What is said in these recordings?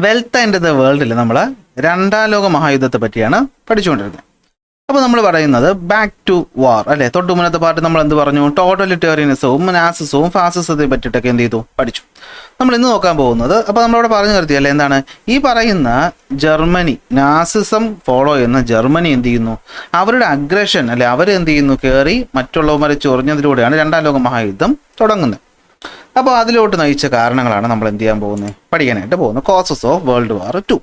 Wealth and the വേൾഡിൽ നമ്മൾ രണ്ടാം ലോക മഹായുദ്ധത്തെ പറ്റിയാണ് പഠിച്ചുകൊണ്ടിരുന്നത്. അപ്പോൾ നമ്മൾ പറയുന്നത് ബാക്ക് ടു വാർ അല്ലേ. തൊട്ട് മുന്നത്തെ പാർട്ട് നമ്മൾ എന്ത് പറഞ്ഞു? ടോട്ടലിറ്റേറിയനിസവും നാസിസവും ഫാസിസത്തെ പറ്റിയിട്ടൊക്കെ എന്ത് ചെയ്തു? പഠിച്ചു. നമ്മൾ ഇന്ന് നോക്കാൻ പോകുന്നത്, അപ്പോൾ നമ്മളവിടെ പറഞ്ഞു നിർത്തിയല്ലേ, എന്താണ് ഈ പറയുന്ന ജർമ്മനി, നാസിസം ഫോളോ ചെയ്യുന്ന ജർമ്മനി എന്ത് ചെയ്യുന്നു? അവരുടെ അഗ്രഷൻ അല്ലെ, അവരെന്ത് ചെയ്യുന്നു? കയറി മറ്റുള്ളവരെ ചൊറിഞ്ഞതിലൂടെയാണ് രണ്ടാം ലോക മഹായുദ്ധം തുടങ്ങുന്നത്. അപ്പോൾ അതിലോട്ട് നയിച്ച കാരണങ്ങളാണ് നമ്മൾ എന്ത് ചെയ്യാൻ പോകുന്നത്? പഠിക്കാനായിട്ട് പോകുന്നത്. Causes of world war 2.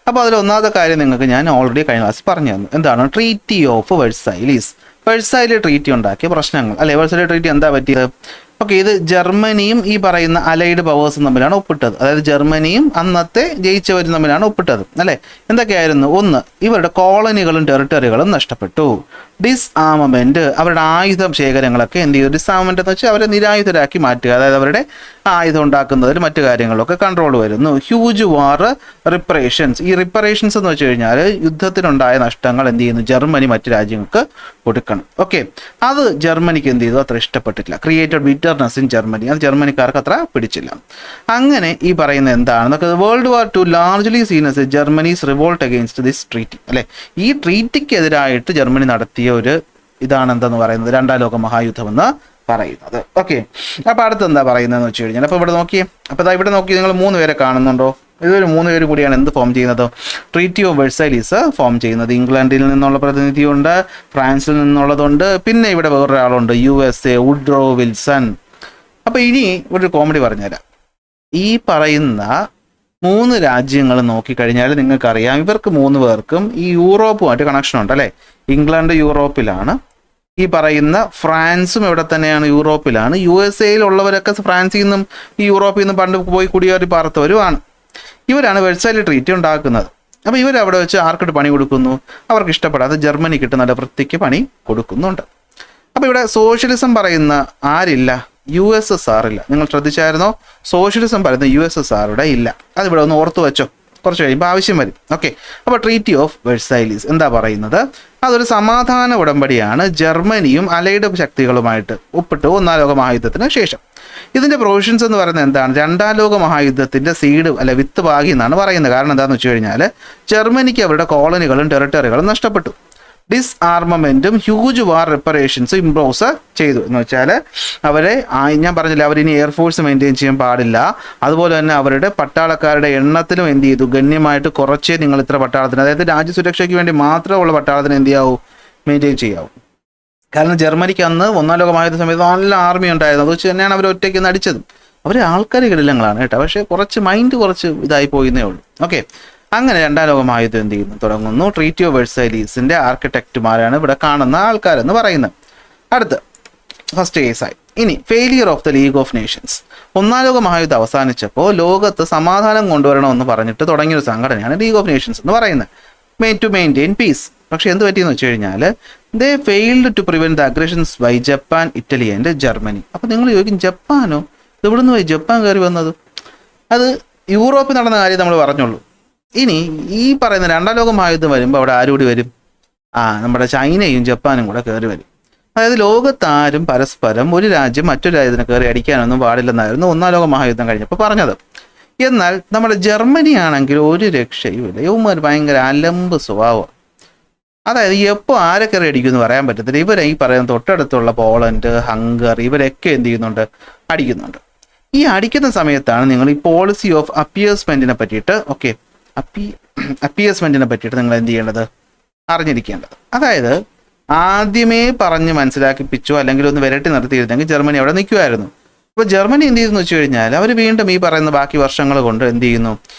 അപ്പോൾ അതിൽ ഒന്നാമത്തെ കാര്യം നിങ്ങൾക്ക് ഞാൻ ഓൾറെഡി കഴിഞ്ഞ ക്ലാസ്സിൽ പറഞ്ഞു തന്നു. എന്താണ്? Treaty of Versailles. Versailles treaty ഉണ്ടാക്കിയ പ്രശ്നങ്ങൾ അല്ലെ. വെഴ്സൈലി ട്രീറ്റി എന്താ പറ്റിയത്? ഓക്കെ, ഇത് ജർമ്മനിയും ഈ പറയുന്ന അലൈഡ് പവേഴ്സും തമ്മിലാണ് ഒപ്പിട്ടത്. അതായത് ജർമ്മനിയും അന്നത്തെ ജയിച്ചവരും തമ്മിലാണ് ഒപ്പിട്ടത് അല്ലേ. എന്തൊക്കെയായിരുന്നു? ഒന്ന്, ഇവരുടെ കോളനികളും ടെറിട്ടറികളും നഷ്ടപ്പെട്ടു. ഡിസ്ആർമമെന്റ്, അവരുടെ ആയുധ ശേഖരങ്ങളൊക്കെ എന്ത് ചെയ്തു? ഡിസ്ആർമമെന്റ് എന്ന് വെച്ചാൽ അവരെ നിരായുധരാക്കി മാറ്റുക. അതായത് അവരുടെ ആയുധം ഉണ്ടാക്കുന്നതിൽ മറ്റു കാര്യങ്ങളിലൊക്കെ കൺട്രോൾ വരുന്നു. ഹ്യൂജ് വാർ റിപ്പറേഷൻസ്. ഈ റിപ്പറേഷൻസ് എന്ന് വെച്ച് കഴിഞ്ഞാൽ യുദ്ധത്തിനുണ്ടായ നഷ്ടങ്ങൾ എന്ത് ചെയ്യുന്നു? ജർമ്മനി മറ്റു രാജ്യങ്ങൾക്ക് കൊടുക്കണം. ഓക്കെ, അത് ജർമ്മനിക്ക് എന്ത് ചെയ്തു? അത്ര ഇഷ്ടപ്പെട്ടില്ല. Created bitterness in Germany. അത് ജർമ്മനിക്കാർക്ക് അത്ര പിടിച്ചില്ല. അങ്ങനെ ഈ പറയുന്നത് എന്താണെന്നൊക്കെ world war 2 largely scene as Germany's revolt against this treaty അല്ലെ. ഈ ട്രീറ്റിക്കെതിരായിട്ട് ജർമ്മനി നടത്തിയ ഒരു ഇതാണ് എന്തെന്ന് പറയുന്നത്? രണ്ടാം ലോക മഹായുദ്ധം എന്ന് പറയുന്നത്. ഓക്കെ, അപ്പോൾ അടുത്ത് എന്താ പറയുന്നതെന്ന് വെച്ച് കഴിഞ്ഞാൽ, അപ്പോൾ ഇവിടെ നോക്കിയേ, അപ്പോൾ ഇവിടെ നോക്കി നിങ്ങൾ 3 പേരെ കാണുന്നുണ്ടോ? ഇതൊരു 3 പേര് കൂടിയാണ് എന്ത് ഫോം ചെയ്യുന്നത്? ട്രീറ്റി ഓഫ് വെഴ്സൈലീസ് ഫോം ചെയ്യുന്നത്. ഇംഗ്ലണ്ടിൽ നിന്നുള്ള പ്രതിനിധിയുണ്ട്, ഫ്രാൻസിൽ നിന്നുള്ളതുണ്ട്, പിന്നെ ഇവിടെ വേറൊരാളുണ്ട്, USA വുഡ്രോ വിൽസൺ. അപ്പോൾ ഇനി ഒരു കോമഡി പറഞ്ഞുതരാം. ഈ പറയുന്ന 3 രാജ്യങ്ങൾ നോക്കിക്കഴിഞ്ഞാൽ നിങ്ങൾക്കറിയാം, ഇവർക്ക് 3 പേർക്കും ഈ യൂറോപ്പുമായിട്ട് കണക്ഷൻ ഉണ്ട് അല്ലേ. ഇംഗ്ലണ്ട് യൂറോപ്പിലാണ്, ഈ പറയുന്ന ഫ്രാൻസും ഇവിടെ തന്നെയാണ്, യൂറോപ്പിലാണ്. USA ഫ്രാൻസിൽ നിന്നും ഈ യൂറോപ്പിൽ നിന്നും പണ്ട് പോയി കുടിയേറി പാർത്തവരുമാണ്. ഇവരാണ് വെഴ്സൈലി ട്രീറ്റി ഉണ്ടാക്കുന്നത്. അപ്പോൾ ഇവരവിടെ വെച്ച് ആർക്കിട്ട് പണി കൊടുക്കുന്നു? അവർക്ക് ഇഷ്ടപ്പെടാതെ ജർമ്മനിക്കിട്ട് നല്ല വൃത്തിക്ക് പണി കൊടുക്കുന്നുണ്ട്. അപ്പോൾ ഇവിടെ സോഷ്യലിസം പറയുന്ന ആരില്ല? USSR ഇല്ല. നിങ്ങൾ ശ്രദ്ധിച്ചായിരുന്നോ? സോഷ്യലിസം പറയുന്ന USSR ഇല്ല. അതിവിടെ ഒന്ന് ഓർത്തു വെച്ചോ, കുറച്ച് കഴിയുമ്പോൾ ആവശ്യം വരും. ഓക്കെ, അപ്പോൾ ട്രീറ്റി ഓഫ് വെഴ്സൈലീസ് എന്താ പറയുന്നത്? അതൊരു സമാധാന ഉടമ്പടിയാണ് ജർമ്മനിയും അലൈഡ് ശക്തികളുമായിട്ട് ഒപ്പിട്ട് ഒന്നാം ലോക മഹായുദ്ധത്തിന് ശേഷം. ഇതിൻ്റെ പ്രൊവിഷൻസ് എന്ന് പറയുന്നത് എന്താണ്? രണ്ടാം ലോക മഹായുദ്ധത്തിൻ്റെ സീഡ് അല്ലെ, വിത്ത് പാകി എന്നാണ് പറയുന്നത്. കാരണം എന്താണെന്ന് വെച്ച് കഴിഞ്ഞാൽ ജർമ്മനിക്ക് അവരുടെ കോളനികളും ടെറിട്ടറികളും നഷ്ടപ്പെട്ടു. ഡിസ്ആർമമെൻറ്റും ഹ്യൂജ് വാർ റിപ്പറേഷൻസും ഇംപ്രോസ് ചെയ്തു. എന്ന് വെച്ചാൽ അവരെ, ഞാൻ പറഞ്ഞില്ല, അവരിനി എയർഫോഴ്സ് മെയിൻറ്റെയിൻ ചെയ്യാൻ പാടില്ല. അതുപോലെ തന്നെ അവരുടെ പട്ടാളക്കാരുടെ എണ്ണത്തിലും എന്ത് ചെയ്തു? ഗണ്യമായിട്ട് കുറച്ചേ നിങ്ങൾ ഇത്ര പട്ടാളത്തിന്, അതായത് രാജ്യസുരക്ഷയ്ക്ക് വേണ്ടി മാത്രമുള്ള പട്ടാളത്തിന് എന്ത് ചെയ്യാവൂ? മെയിൻറ്റെയിൻ ചെയ്യാവൂ. കാരണം ജർമ്മനിക്ക് അന്ന് ഒന്നാം ലോക മഹായുദ്ധ സമയത്ത് നല്ല ആർമി ഉണ്ടായിരുന്നു. അത് വെച്ച് തന്നെയാണ് അവർ ഒറ്റയ്ക്ക് നടിച്ചതും. അവർ ആൾക്കാർ കിടിലങ്ങളാണ് കേട്ടോ, പക്ഷേ കുറച്ച് മൈൻഡ് കുറച്ച് ഇതായി പോയിന്നേ ഉള്ളൂ. ഓക്കെ, അങ്ങനെ രണ്ടാം ലോക മഹായുദ്ധം എന്ത് ചെയ്യുന്നു? തുടങ്ങുന്നു. ട്രീറ്റി ഓഫ് വെഴ്സൈലീസിൻ്റെ ആർക്കിടെക്റ്റുമാരാണ് ഇവിടെ കാണുന്ന ആൾക്കാരെന്ന് പറയുന്നത്. അടുത്ത് ഫസ്റ്റ് കേസായി. ഇനി failure of the league of Nations. ഒന്നാം ലോക മഹായുദ്ധം അവസാനിച്ചപ്പോൾ ലോകത്ത് സമാധാനം കൊണ്ടുവരണമെന്ന് പറഞ്ഞിട്ട് തുടങ്ങിയൊരു സംഘടനയാണ് ലീഗ് ഓഫ് നേഷൻസ് എന്ന് പറയുന്നത്, ടു മെയിൻറ്റെയിൻ പീസ്. പക്ഷേ എന്ത് പറ്റിയെന്ന് വെച്ച് കഴിഞ്ഞാൽ they failed to prevent the aggressions by Japan, Italy and Germany. അപ്പോൾ നിങ്ങൾ ചോദിക്കും, ജപ്പാനോ? ഇവിടുന്ന് പോയി ജപ്പാൻ കയറി വന്നത്? അത് യൂറോപ്പിൽ നടന്ന കാര്യം നമ്മൾ പറഞ്ഞുള്ളൂ. ഇനി ഈ പറയുന്ന രണ്ടാം ലോക മഹായുദ്ധം വരുമ്പോൾ അവിടെ ആരുകൂടി വരും? നമ്മുടെ ചൈനയും ജപ്പാനും കൂടെ കയറി വരും. അതായത് ലോകത്താരും പരസ്പരം ഒരു രാജ്യം മറ്റൊരു രാജ്യത്തിന് കയറി അടിക്കാനൊന്നും പാടില്ലെന്നായിരുന്നു ഒന്നാം ലോക മഹായുദ്ധം കഴിഞ്ഞപ്പോൾ പറഞ്ഞത്. എന്നാൽ നമ്മുടെ ജർമ്മനി ആണെങ്കിൽ ഒരു രക്ഷയും ഇല്ല. ഇവന്മാർ ഭയങ്കര അലമ്പ് സ്വഭാവമാണ്. അതായത് എപ്പോൾ ആരെ കയറി അടിക്കുമെന്ന് പറയാൻ പറ്റത്തില്ല. ഇവരെ ഈ പറയുന്ന തൊട്ടടുത്തുള്ള പോളണ്ട്, ഹംഗറി, ഇവരൊക്കെ എന്ത് ചെയ്യുന്നുണ്ട്? അടിക്കുന്നുണ്ട്. ഈ അടിക്കുന്ന സമയത്താണ് നിങ്ങൾ ഈ പോളിസി ഓഫ് അപ്പിയേഴ്സ്മെൻറ്റിനെ പറ്റിയിട്ട്, ഓക്കെ, അപ്പിയേഴ്സ്മെൻറ്റിനെ പറ്റിയിട്ട് നിങ്ങൾ എന്ത് ചെയ്യേണ്ടത്? അറിഞ്ഞിരിക്കേണ്ടത്. അതായത് ആദ്യമേ പറഞ്ഞ് മനസ്സിലാക്കിപ്പിച്ചോ അല്ലെങ്കിൽ ഒന്ന് വിരട്ടി നിർത്തിയിരുന്നെങ്കിൽ ജർമ്മനി അവിടെ നിൽക്കുമായിരുന്നു. അപ്പോൾ ജർമ്മനി എന്ത് ചെയ്തെന്ന് വെച്ച് കഴിഞ്ഞാൽ അവർ വീണ്ടും ഈ പറയുന്ന ബാക്കി വർഷങ്ങൾ കൊണ്ട് എന്ത് ചെയ്യുന്നു?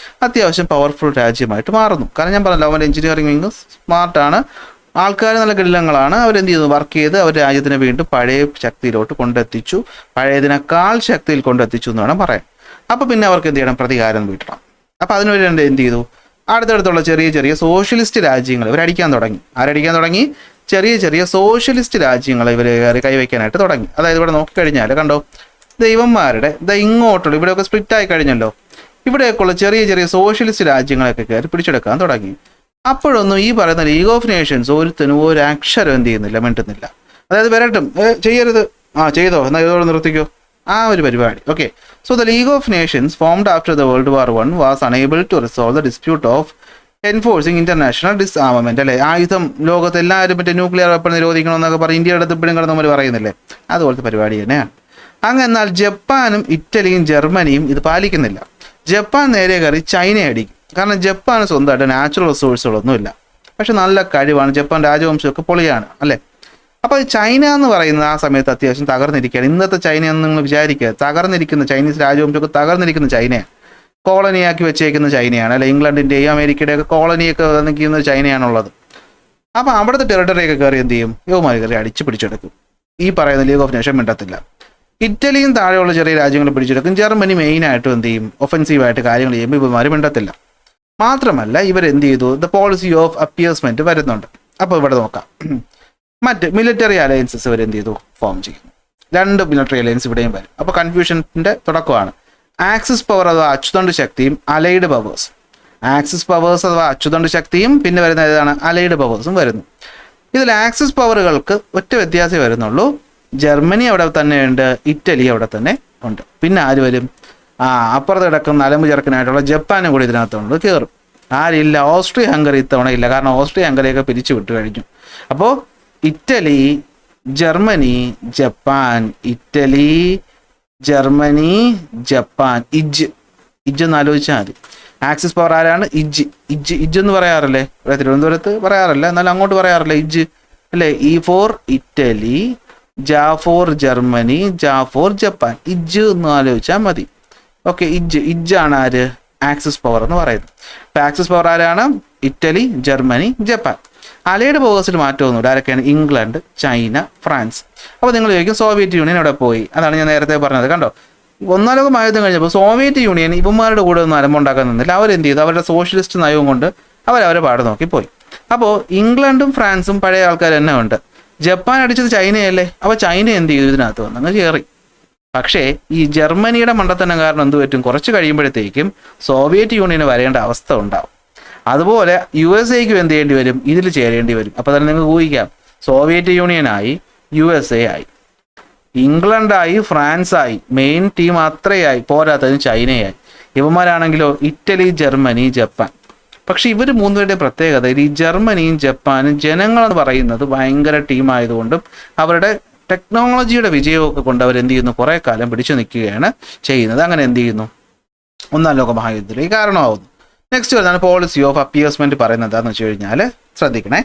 അത്യാവശ്യം പവർഫുൾ രാജ്യമായിട്ട് മാറുന്നു. കാരണം ഞാൻ പറഞ്ഞല്ലോ, അവൻ്റെ എഞ്ചിനീയറിംഗ് വിങ് സ്മാർട്ടാണ്, ആൾക്കാർ നല്ല കിടിലങ്ങളാണ്. അവരെന്ത് ചെയ്തു? വർക്ക് ചെയ്ത് അവർ രാജ്യത്തിനെ വീണ്ടും പഴയ ശക്തിയിലോട്ട് കൊണ്ടെത്തിച്ചു, പഴയതിനേക്കാൾ ശക്തിയിൽ കൊണ്ടെത്തിച്ചു എന്ന് വേണം പറയാൻ. അപ്പോൾ പിന്നെ അവർക്ക് എന്ത് ചെയ്യണം? പ്രതികാരം വീട്ടണം. അപ്പോൾ അതിനുവേണ്ടി എന്ത് ചെയ്തു? അടുത്തടുത്തുള്ള ചെറിയ ചെറിയ സോഷ്യലിസ്റ്റ് രാജ്യങ്ങൾ ഇവരടിക്കാൻ തുടങ്ങി. ആരടിക്കാൻ തുടങ്ങി? ചെറിയ ചെറിയ സോഷ്യലിസ്റ്റ് രാജ്യങ്ങൾ ഇവർ കൈവയ്ക്കാനായിട്ട് തുടങ്ങി. അതായത് ഇവിടെ നോക്കിക്കഴിഞ്ഞാൽ കണ്ടോ, ദൈവന്മാരുടെ ഇങ്ങോട്ടുള്ള ഇവിടെയൊക്കെ സ്പ്ലിറ്റ് ആയി കഴിഞ്ഞല്ലോ. ഇവിടെയൊക്കെയുള്ള ചെറിയ ചെറിയ സോഷ്യലിസ്റ്റ് രാജ്യങ്ങളൊക്കെ കയറി പിടിച്ചെടുക്കാൻ തുടങ്ങി. അപ്പോഴൊന്നും ഈ പറയുന്ന ലീഗ് ഓഫ് നേഷൻസ് ഒരുത്തനും ഒരു അക്ഷരം എന്ത് ചെയ്യുന്നില്ല, മിണ്ടുന്നില്ല. അതായത് വരട്ടും, ചെയ്യരുത്, ചെയ്തോ, എന്നാൽ ഇതോടെ നിർത്തിക്കോ, ആ ഒരു പരിപാടി. Okay, so the league of nations formed after the world war 1 was unable to resolve the dispute of enforcing international disarmament. അല്ലെ, ആയുധം ലോകത്ത് എല്ലാവരും മറ്റേ ന്യൂക്ലിയർ വെപ്പൺ നിരോധിക്കണമെന്നൊക്കെ പറഞ്ഞ് ഇന്ത്യയുടെ അടുത്ത് ഇപ്പോഴും കിടന്നവർ പറയുന്നില്ലേ, അതുപോലത്തെ പരിപാടി തന്നെയാണ്. അങ്ങ് എന്നാൽ ജപ്പാനും ഇറ്റലിയും ജർമ്മനിയും ഇത് പാലിക്കുന്നില്ല. ജപ്പാൻ നേരെ കയറി ചൈനയെ അടിക്കും. കാരണം ജപ്പാന് സ്വന്തമായിട്ട് നാച്ചുറൽ റിസോഴ്സുകളൊന്നുമില്ല, പക്ഷെ നല്ല കഴിവാണ്, ജപ്പാൻ രാജവംശമൊക്കെ പൊളിയാണ് അല്ലേ. അപ്പോൾ ചൈന എന്ന് പറയുന്നത് ആ സമയത്ത് അത്യാവശ്യം തകർന്നിരിക്കുകയാണ്. ഇന്നത്തെ ചൈന എന്ന് നിങ്ങൾ വിചാരിക്കുക, തകർന്നിരിക്കുന്ന ചൈനീസ് രാജവംശമൊക്കെ തകർന്നിരിക്കുന്ന ചൈനയാണ്, കോളനിയാക്കി വെച്ചേക്കുന്ന ചൈനയാണ് അല്ലെ. ഇംഗ്ലണ്ടിൻ്റെയും അമേരിക്കയുടെയൊക്കെ കോളനിയൊക്കെ നിൽക്കുന്ന ചൈനയാണുള്ളത്. അപ്പോൾ അവിടുത്തെ ടെറിട്ടറിയൊക്കെ കയറി എന്ത് ചെയ്യും, യുവമാർ കയറി അടിച്ച് പിടിച്ചെടുക്കും. ഈ പറയുന്ന ലീഗ് ഓഫ് നേഷൻ മിണ്ടത്തില്ല. ഇറ്റലിയും താഴെയുള്ള ചെറിയ രാജ്യങ്ങൾ പിടിച്ചെടുക്കും. ജർമ്മനി മെയിനായിട്ടും എന്ത് ചെയ്യും, ഒഫൻസീവായിട്ട് കാര്യങ്ങൾ ചെയ്യുമ്പോൾ ഇവന്മാർ മിണ്ടത്തില്ല. മാത്രമല്ല ഇവരെന്ത് ചെയ്തു, ദ പോളിസി ഓഫ് അപ്പിയേഴ്സ്മെന്റ് വരുന്നുണ്ട്. അപ്പോൾ ഇവിടെ നോക്കാം, മറ്റ് മിലിറ്ററി അലയൻസസ് ഇവരെന്ത് ചെയ്തു, ഫോം ചെയ്യും. 2 മിലിറ്ററി അലയൻസ് ഇവിടെയും വരും. അപ്പോൾ കൺഫ്യൂഷൻ്റെ തുടക്കമാണ്. ആക്സിസ് പവർ അഥവാ അച്ചുതണ്ട് ശക്തിയും അലൈഡ് പവേഴ്സ്. ആക്സിസ് പവേഴ്സ് അഥവാ അച്ചുതണ്ട് ശക്തിയും പിന്നെ വരുന്ന ഏതാണ്, അലൈഡ് പവേഴ്സും വരുന്നു. ഇതിൽ ആക്സിസ് പവറുകൾക്ക് ഒറ്റ വ്യത്യാസമേ വരുന്നുള്ളൂ. ജർമ്മനി അവിടെ തന്നെ ഉണ്ട്, ഇറ്റലി അവിടെ തന്നെ ഉണ്ട്. പിന്നെ ആര് വരും, അപ്പുറത്ത് കിടക്കുന്ന അലമ്പ് ചെറുക്കനായിട്ടുള്ള ജപ്പാനും കൂടി ഇതിനകത്തുണ്ട്, കയറും. ആരില്ല, ഓസ്ട്രിയ ഹംഗറി ഇത്തവണ ഇല്ല, കാരണം ഓസ്ട്രിയ ഹംഗറിയൊക്കെ പിരിച്ചു വിട്ടു കഴിഞ്ഞു. അപ്പോൾ Italy, Germany, Japan, Italy, Germany, Japan, ഇജ് എന്ന് ആലോചിച്ചാൽ മതി. ആക്സിസ് പവർ ആരാണ്, ഇജ് എന്ന് പറയാറില്ലേ, ഇവിടെ തിരുവനന്തപുരത്ത് പറയാറില്ല, എന്നാലും അങ്ങോട്ട് പറയാറില്ല ഇജ് അല്ലേ. ഇ ഫോർ ഇറ്റലി, ജ ഫോർ ജർമ്മനി, ജ ഫോർ ജപ്പാൻ, ഇജ് എന്ന് ആലോചിച്ചാൽ മതി. ഓക്കെ, ഇജാണ് ആര്, ആക്സിസ് പവർ എന്ന് പറയുന്നത്. ഇപ്പം ആക്സിസ് പവർ ആരാണ്, ഇറ്റലി, ജർമ്മനി, ജപ്പാൻ. അലൈഡ് പവേഴ്സിൽ മാറ്റമൊന്നുമില്ല. ആരൊക്കെയാണ്, ഇംഗ്ലണ്ട്, ചൈന, ഫ്രാൻസ്. അപ്പോൾ നിങ്ങൾ ചോദിക്കും സോവിയറ്റ് യൂണിയൻ അവിടെ പോയി. അതാണ് ഞാൻ നേരത്തെ പറഞ്ഞത്. കണ്ടോ, 1ാം ലോക മഹായുദ്ധം കഴിഞ്ഞപ്പോൾ സോവിയറ്റ് യൂണിയൻ ഇവന്മാരുടെ കൂടെ ഒന്നും അലമ്പുണ്ടാക്കാൻ നിന്നില്ല. അവരെന്ത് ചെയ്തു, അവരുടെ സോഷ്യലിസ്റ്റ് നയവും കൊണ്ട് അവരവരെ പാട് നോക്കി പോയി. അപ്പോൾ ഇംഗ്ലണ്ടും ഫ്രാൻസും പഴയ ആൾക്കാർ തന്നെ ഉണ്ട്. ജപ്പാൻ അടിച്ചത് ചൈനയല്ലേ, അപ്പോൾ ചൈന എന്ത് ചെയ്തു, ഇതിനകത്ത് വന്ന് അങ്ങ് കയറി. പക്ഷേ ഈ ജർമ്മനിയുടെ മണ്ടത്തനം കാരണം എന്ത് പറ്റും, കുറച്ച് കഴിയുമ്പോഴത്തേക്കും സോവിയറ്റ് യൂണിയന് വരേണ്ട അവസ്ഥ ഉണ്ടാവും. അതുപോലെ USA എന്ത് ചെയ്യേണ്ടി വരും, ഇതിൽ ചേരേണ്ടി വരും. അപ്പോൾ തന്നെ നിങ്ങൾക്ക് ഊഹിക്കാം, സോവിയറ്റ് യൂണിയനായി, USA ആയി, ഇംഗ്ലണ്ടായി, ഫ്രാൻസായി, മെയിൻ ടീം അത്രയായി, പോരാത്തതിന് ചൈനയായി. ഇവന്മാരാണെങ്കിലോ ഇറ്റലി, ജർമ്മനി, ജപ്പാൻ. പക്ഷെ ഇവർ മൂന്നുപേരുടെ പ്രത്യേകത, ഈ ജർമ്മനിയും ജപ്പാനും ജനങ്ങളെന്ന് പറയുന്നത് ഭയങ്കര ടീമായതുകൊണ്ടും അവരുടെ ടെക്നോളജിയുടെ വിജയമൊക്കെ കൊണ്ട് അവരെന്ത് ചെയ്യുന്നു, കുറേ കാലം പിടിച്ചു നിൽക്കുകയാണ് ചെയ്യുന്നത്. അങ്ങനെ എന്ത് ചെയ്യുന്നു, 1ാം ലോക മഹായുദ്ധത്തിലേക്ക് കാരണമാവുന്നു. നെക്സ്റ്റ് വരുന്നതാണ് പോളിസി ഓഫ് അപ്പിയേഴ്സ്മെന്റ്. പറയുന്നത് എന്താണെന്ന് വെച്ച് കഴിഞ്ഞാൽ ശ്രദ്ധിക്കണേ,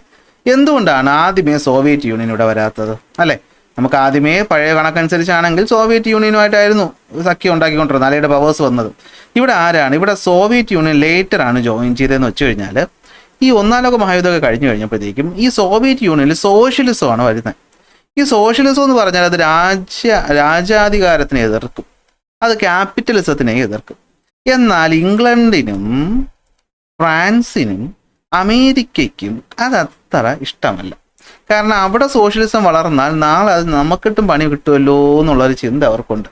എന്തുകൊണ്ടാണ് ആദ്യമേ സോവിയറ്റ് യൂണിയൻ ഇവിടെ വരാത്തത് അല്ലേ. നമുക്ക് ആദ്യമേ പഴയ കണക്കനുസരിച്ചാണെങ്കിൽ സോവിയറ്റ് യൂണിയനുമായിട്ടായിരുന്നു സഖ്യം ഉണ്ടാക്കിക്കൊണ്ടിരുന്നത്, അലൈഡ് പവേഴ്സ് വന്നത്. ഇവിടെ ആരാണ്, ഇവിടെ സോവിയറ്റ് യൂണിയൻ ലേറ്ററാണ് ജോയിൻ ചെയ്തതെന്ന് വെച്ച് കഴിഞ്ഞാൽ ഈ 1ാം ലോക മഹായുദ്ധമൊക്കെ കഴിഞ്ഞു കഴിഞ്ഞപ്പോഴത്തേക്കും ഈ സോവിയറ്റ് യൂണിയനിൽ സോഷ്യലിസമാണ് വരുന്നത്. ഈ സോഷ്യലിസം എന്ന് പറഞ്ഞാൽ അത് രാജാധികാരത്തിനെ എതിർക്കും, അത് ക്യാപിറ്റലിസത്തിനെ എതിർക്കും. എന്നാൽ ഇംഗ്ലണ്ടിനും ഫ്രാൻസിനും അമേരിക്കയ്ക്കും അതത്ര ഇഷ്ടമല്ല. കാരണം അവിടെ സോഷ്യലിസം വളർന്നാൽ നാളെ അത് നമുക്കിട്ടും പണി കിട്ടുമല്ലോ എന്നുള്ളൊരു ചിന്ത അവർക്കുണ്ട്.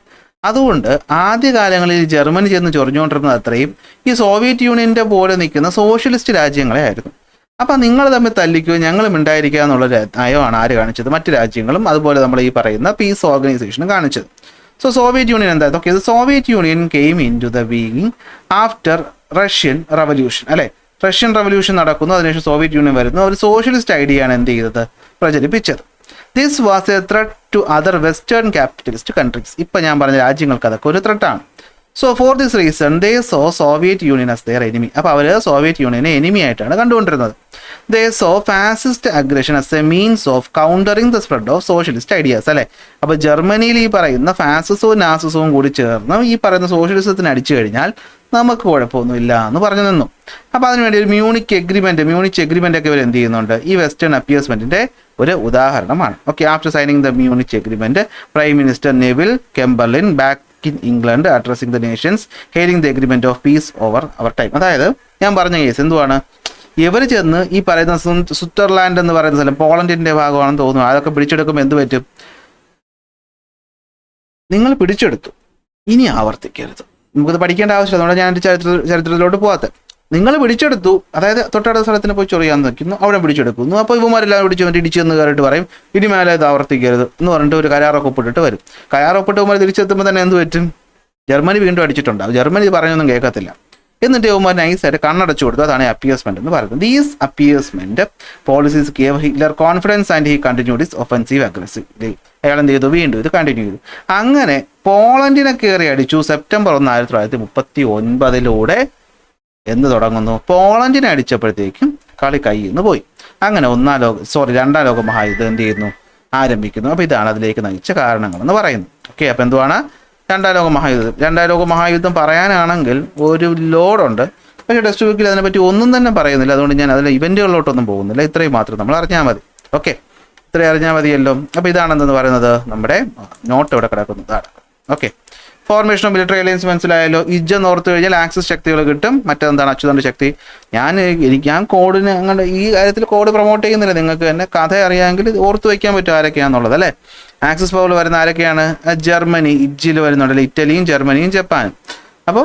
അതുകൊണ്ട് ആദ്യകാലങ്ങളിൽ ജർമ്മനി ചെന്ന് ചൊറിഞ്ഞുകൊണ്ടിരുന്നത് അത്രയും ഈ സോവിയറ്റ് യൂണിയൻ്റെ പോലെ നിൽക്കുന്ന സോഷ്യലിസ്റ്റ് രാജ്യങ്ങളെ ആയിരുന്നു. അപ്പം നിങ്ങൾ തമ്മിൽ തല്ലിക്കുകയോ ഞങ്ങളും ഉണ്ടായിരിക്കുക എന്നുള്ളൊരു നയമാണ് ആര് കാണിച്ചത്, മറ്റ് രാജ്യങ്ങളും അതുപോലെ നമ്മൾ ഈ പറയുന്ന പീസ് ഓർഗനൈസേഷനും കാണിച്ചത്. സോ സോവിയറ്റ് യൂണിയൻ എന്തായിരുന്നു, okay, Soviet union came into the being after Russian revolution അല്ലേ. റഷ്യൻ റവല്യൂഷൻ നടക്കുന്നു, അതിനുശേഷം സോവിയറ്റ് യൂണിയൻ വരുന്നു. ഒരു സോഷ്യലിസ്റ്റ് ഐഡിയയാണ് എന്ത് ചെയ്തത്, പ്രചരിപ്പിച്ചത്. This was a threat to other western capitalist countries. ഇപ്പം ഞാൻ പറഞ്ഞ രാജ്യങ്ങൾക്ക് അതൊക്കെ ഒരു ത്രെറ്റാണ്. So for this reason they saw Soviet Union as their enemy. അപ്പോൾ അവർ സോവിയറ്റ് യൂണിയനെ എനിമി ആയിട്ടാണ് കണ്ടുകൊണ്ടിരുന്നത്. They saw fascist aggression as a means of countering the spread of socialist ideas അല്ലേ. അപ്പോൾ ജർമ്മനിയിൽ ഈ പറയുന്ന ഫാസിസവും നാസിസവും കൂടി ചേർന്ന് ഈ പറയുന്ന സോഷ്യലിസത്തിന് അടിച്ചു കഴിഞ്ഞാൽ നമുക്ക് കുഴപ്പമൊന്നുമില്ല എന്ന് പറഞ്ഞു നിന്നു. അപ്പോൾ അതിനുവേണ്ടി ഒരു മ്യൂണിക് എഗ്രിമെൻ്റ് ഒക്കെ ഇവർ എന്ത് ചെയ്യുന്നുണ്ട്, ഈ വെസ്റ്റേൺ അപ്പിയേഴ്സ്മെൻറ്റിൻ്റെ ഒരു ഉദാഹരണമാണ്. Okay, after signing the Munich agreement prime minister Neville Chamberlain back in England addressing the nations hailing the agreement of peace over our time. അതായത് ഞാൻ പറഞ്ഞ കേസ് എന്തുവാണ്, ഇവർ ചെന്ന് ഈ പറയുന്ന സ്വിറ്റ്സർലാൻഡ് എന്ന് പറയുന്ന സ്ഥലം പോളണ്ടിൻ്റെ ഭാഗമാണെന്ന് തോന്നുന്നു, അതൊക്കെ പിടിച്ചെടുക്കുമ്പോൾ എന്ത് പറ്റും, നിങ്ങൾ പിടിച്ചെടുത്തു, ഇനി ആവർത്തിക്കരുത്. നമുക്കത് പഠിക്കേണ്ട ആവശ്യമില്ല, അതുകൊണ്ട് ഞാൻ ചരിത്രത്തിലോട്ട് പോകാത്ത. നിങ്ങൾ പിടിച്ചെടുത്തു, അതായത് തൊട്ടടുത്ത സ്ഥലത്തിന് പോയി ചൊറിയാൻ നിൽക്കുന്നു, അവിടെ പിടിച്ചെടുക്കുന്നു. അപ്പോൾ ഇവന്മാരെല്ലാം പിടിച്ച് വന്നിട്ട് ഇടിച്ചു എന്ന് കയറിയിട്ട് പറയും ഇനി മേലെ ഇത് ആവർത്തിക്കരുത് എന്ന് പറഞ്ഞിട്ട് ഒരു കരാറൊക്കെ ഒപ്പിട്ടിട്ട് വരും. കരാറൊപ്പിട്ട് ഇവന്മാർ തിരിച്ചെത്തുമ്പോൾ തന്നെ എന്ത് പറ്റും? ജർമ്മനി വീണ്ടും അടിച്ചിട്ടുണ്ടാവും. ജർമ്മനി പറഞ്ഞൊന്നും കേൾക്കത്തില്ല. എന്നിട്ട് ഇവന്മാർ നൈസായിട്ട് കണ്ണടച്ചു കൊടുത്തു. അതാണ് അപ്പിയേഴ്സ്മെന്റ് എന്ന് പറയുന്നത്. These appeasement policies gave Hitler confidence and he continued his offensive aggressively. അയാൾ എന്ത് ചെയ്തു? വീണ്ടും ഇത് കണ്ടിന്യൂ ചെയ്തു. അങ്ങനെ പോളണ്ടിനെ കയറി അടിച്ചു. സെപ്റ്റംബർ 1, 1939 എന്ന് തുടങ്ങുന്നു. പോളണ്ടിനെ അടിച്ചപ്പോഴത്തേക്കും കളി കയ്യിൽ നിന്ന് പോയി. അങ്ങനെ രണ്ടാം ലോക മഹായുദ്ധം എന്ത് ചെയ്യുന്നു? ആരംഭിക്കുന്നു. അപ്പോൾ ഇതാണ് അതിലേക്ക് നയിച്ച കാരണങ്ങളെന്ന് പറയുന്നു. ഓക്കെ, അപ്പോൾ എന്തുവാണ് രണ്ടാം ലോക മഹായുദ്ധം പറയാനാണെങ്കിൽ ഒരു ലോഡുണ്ട്. പക്ഷേ ടെക്സ്റ്റ് ബുക്കിൽ അതിനെപ്പറ്റി ഒന്നും തന്നെ പറയുന്നില്ല. അതുകൊണ്ട് ഞാൻ അതിലെ ഇവൻറ്റുകളിലോട്ടൊന്നും പോകുന്നില്ല. ഇത്രയും മാത്രം നമ്മൾ അറിഞ്ഞാൽ മതി. ഓക്കെ, ഇത്രയും അറിഞ്ഞാൽ മതിയല്ലോ. അപ്പോൾ ഇതാണെന്ന് പറയുന്നത് നമ്മുടെ നോട്ട് ഇവിടെ കിടക്കുന്നതാണ്. Okay, formation of military alliance മനസ്സിലായല്ലോ. ഇജ്ജെന്ന് ഓർത്ത് കഴിഞ്ഞാൽ ആക്സിസ് ശക്തികൾ കിട്ടും. മറ്റെന്താണ്? അച്യുതൻ്റെ ശക്തി. ഞാൻ കോഡിന് അങ്ങനെ ഈ കാര്യത്തിൽ കോഡ് പ്രൊമോട്ട് ചെയ്യുന്നില്ല. നിങ്ങൾക്ക് തന്നെ കഥ അറിയാമെങ്കിൽ ഓർത്ത് വയ്ക്കാൻ പറ്റും ആരൊക്കെയാണെന്നുള്ളത് അല്ലേ. ആക്സിസ് പവറിൽ വരുന്ന ആരൊക്കെയാണ്? ജർമ്മനി, ഇജ്ജിൽ വരുന്നുണ്ടല്ലോ, ഇറ്റലിയും ജർമ്മനിയും ജപ്പാനും. അപ്പോൾ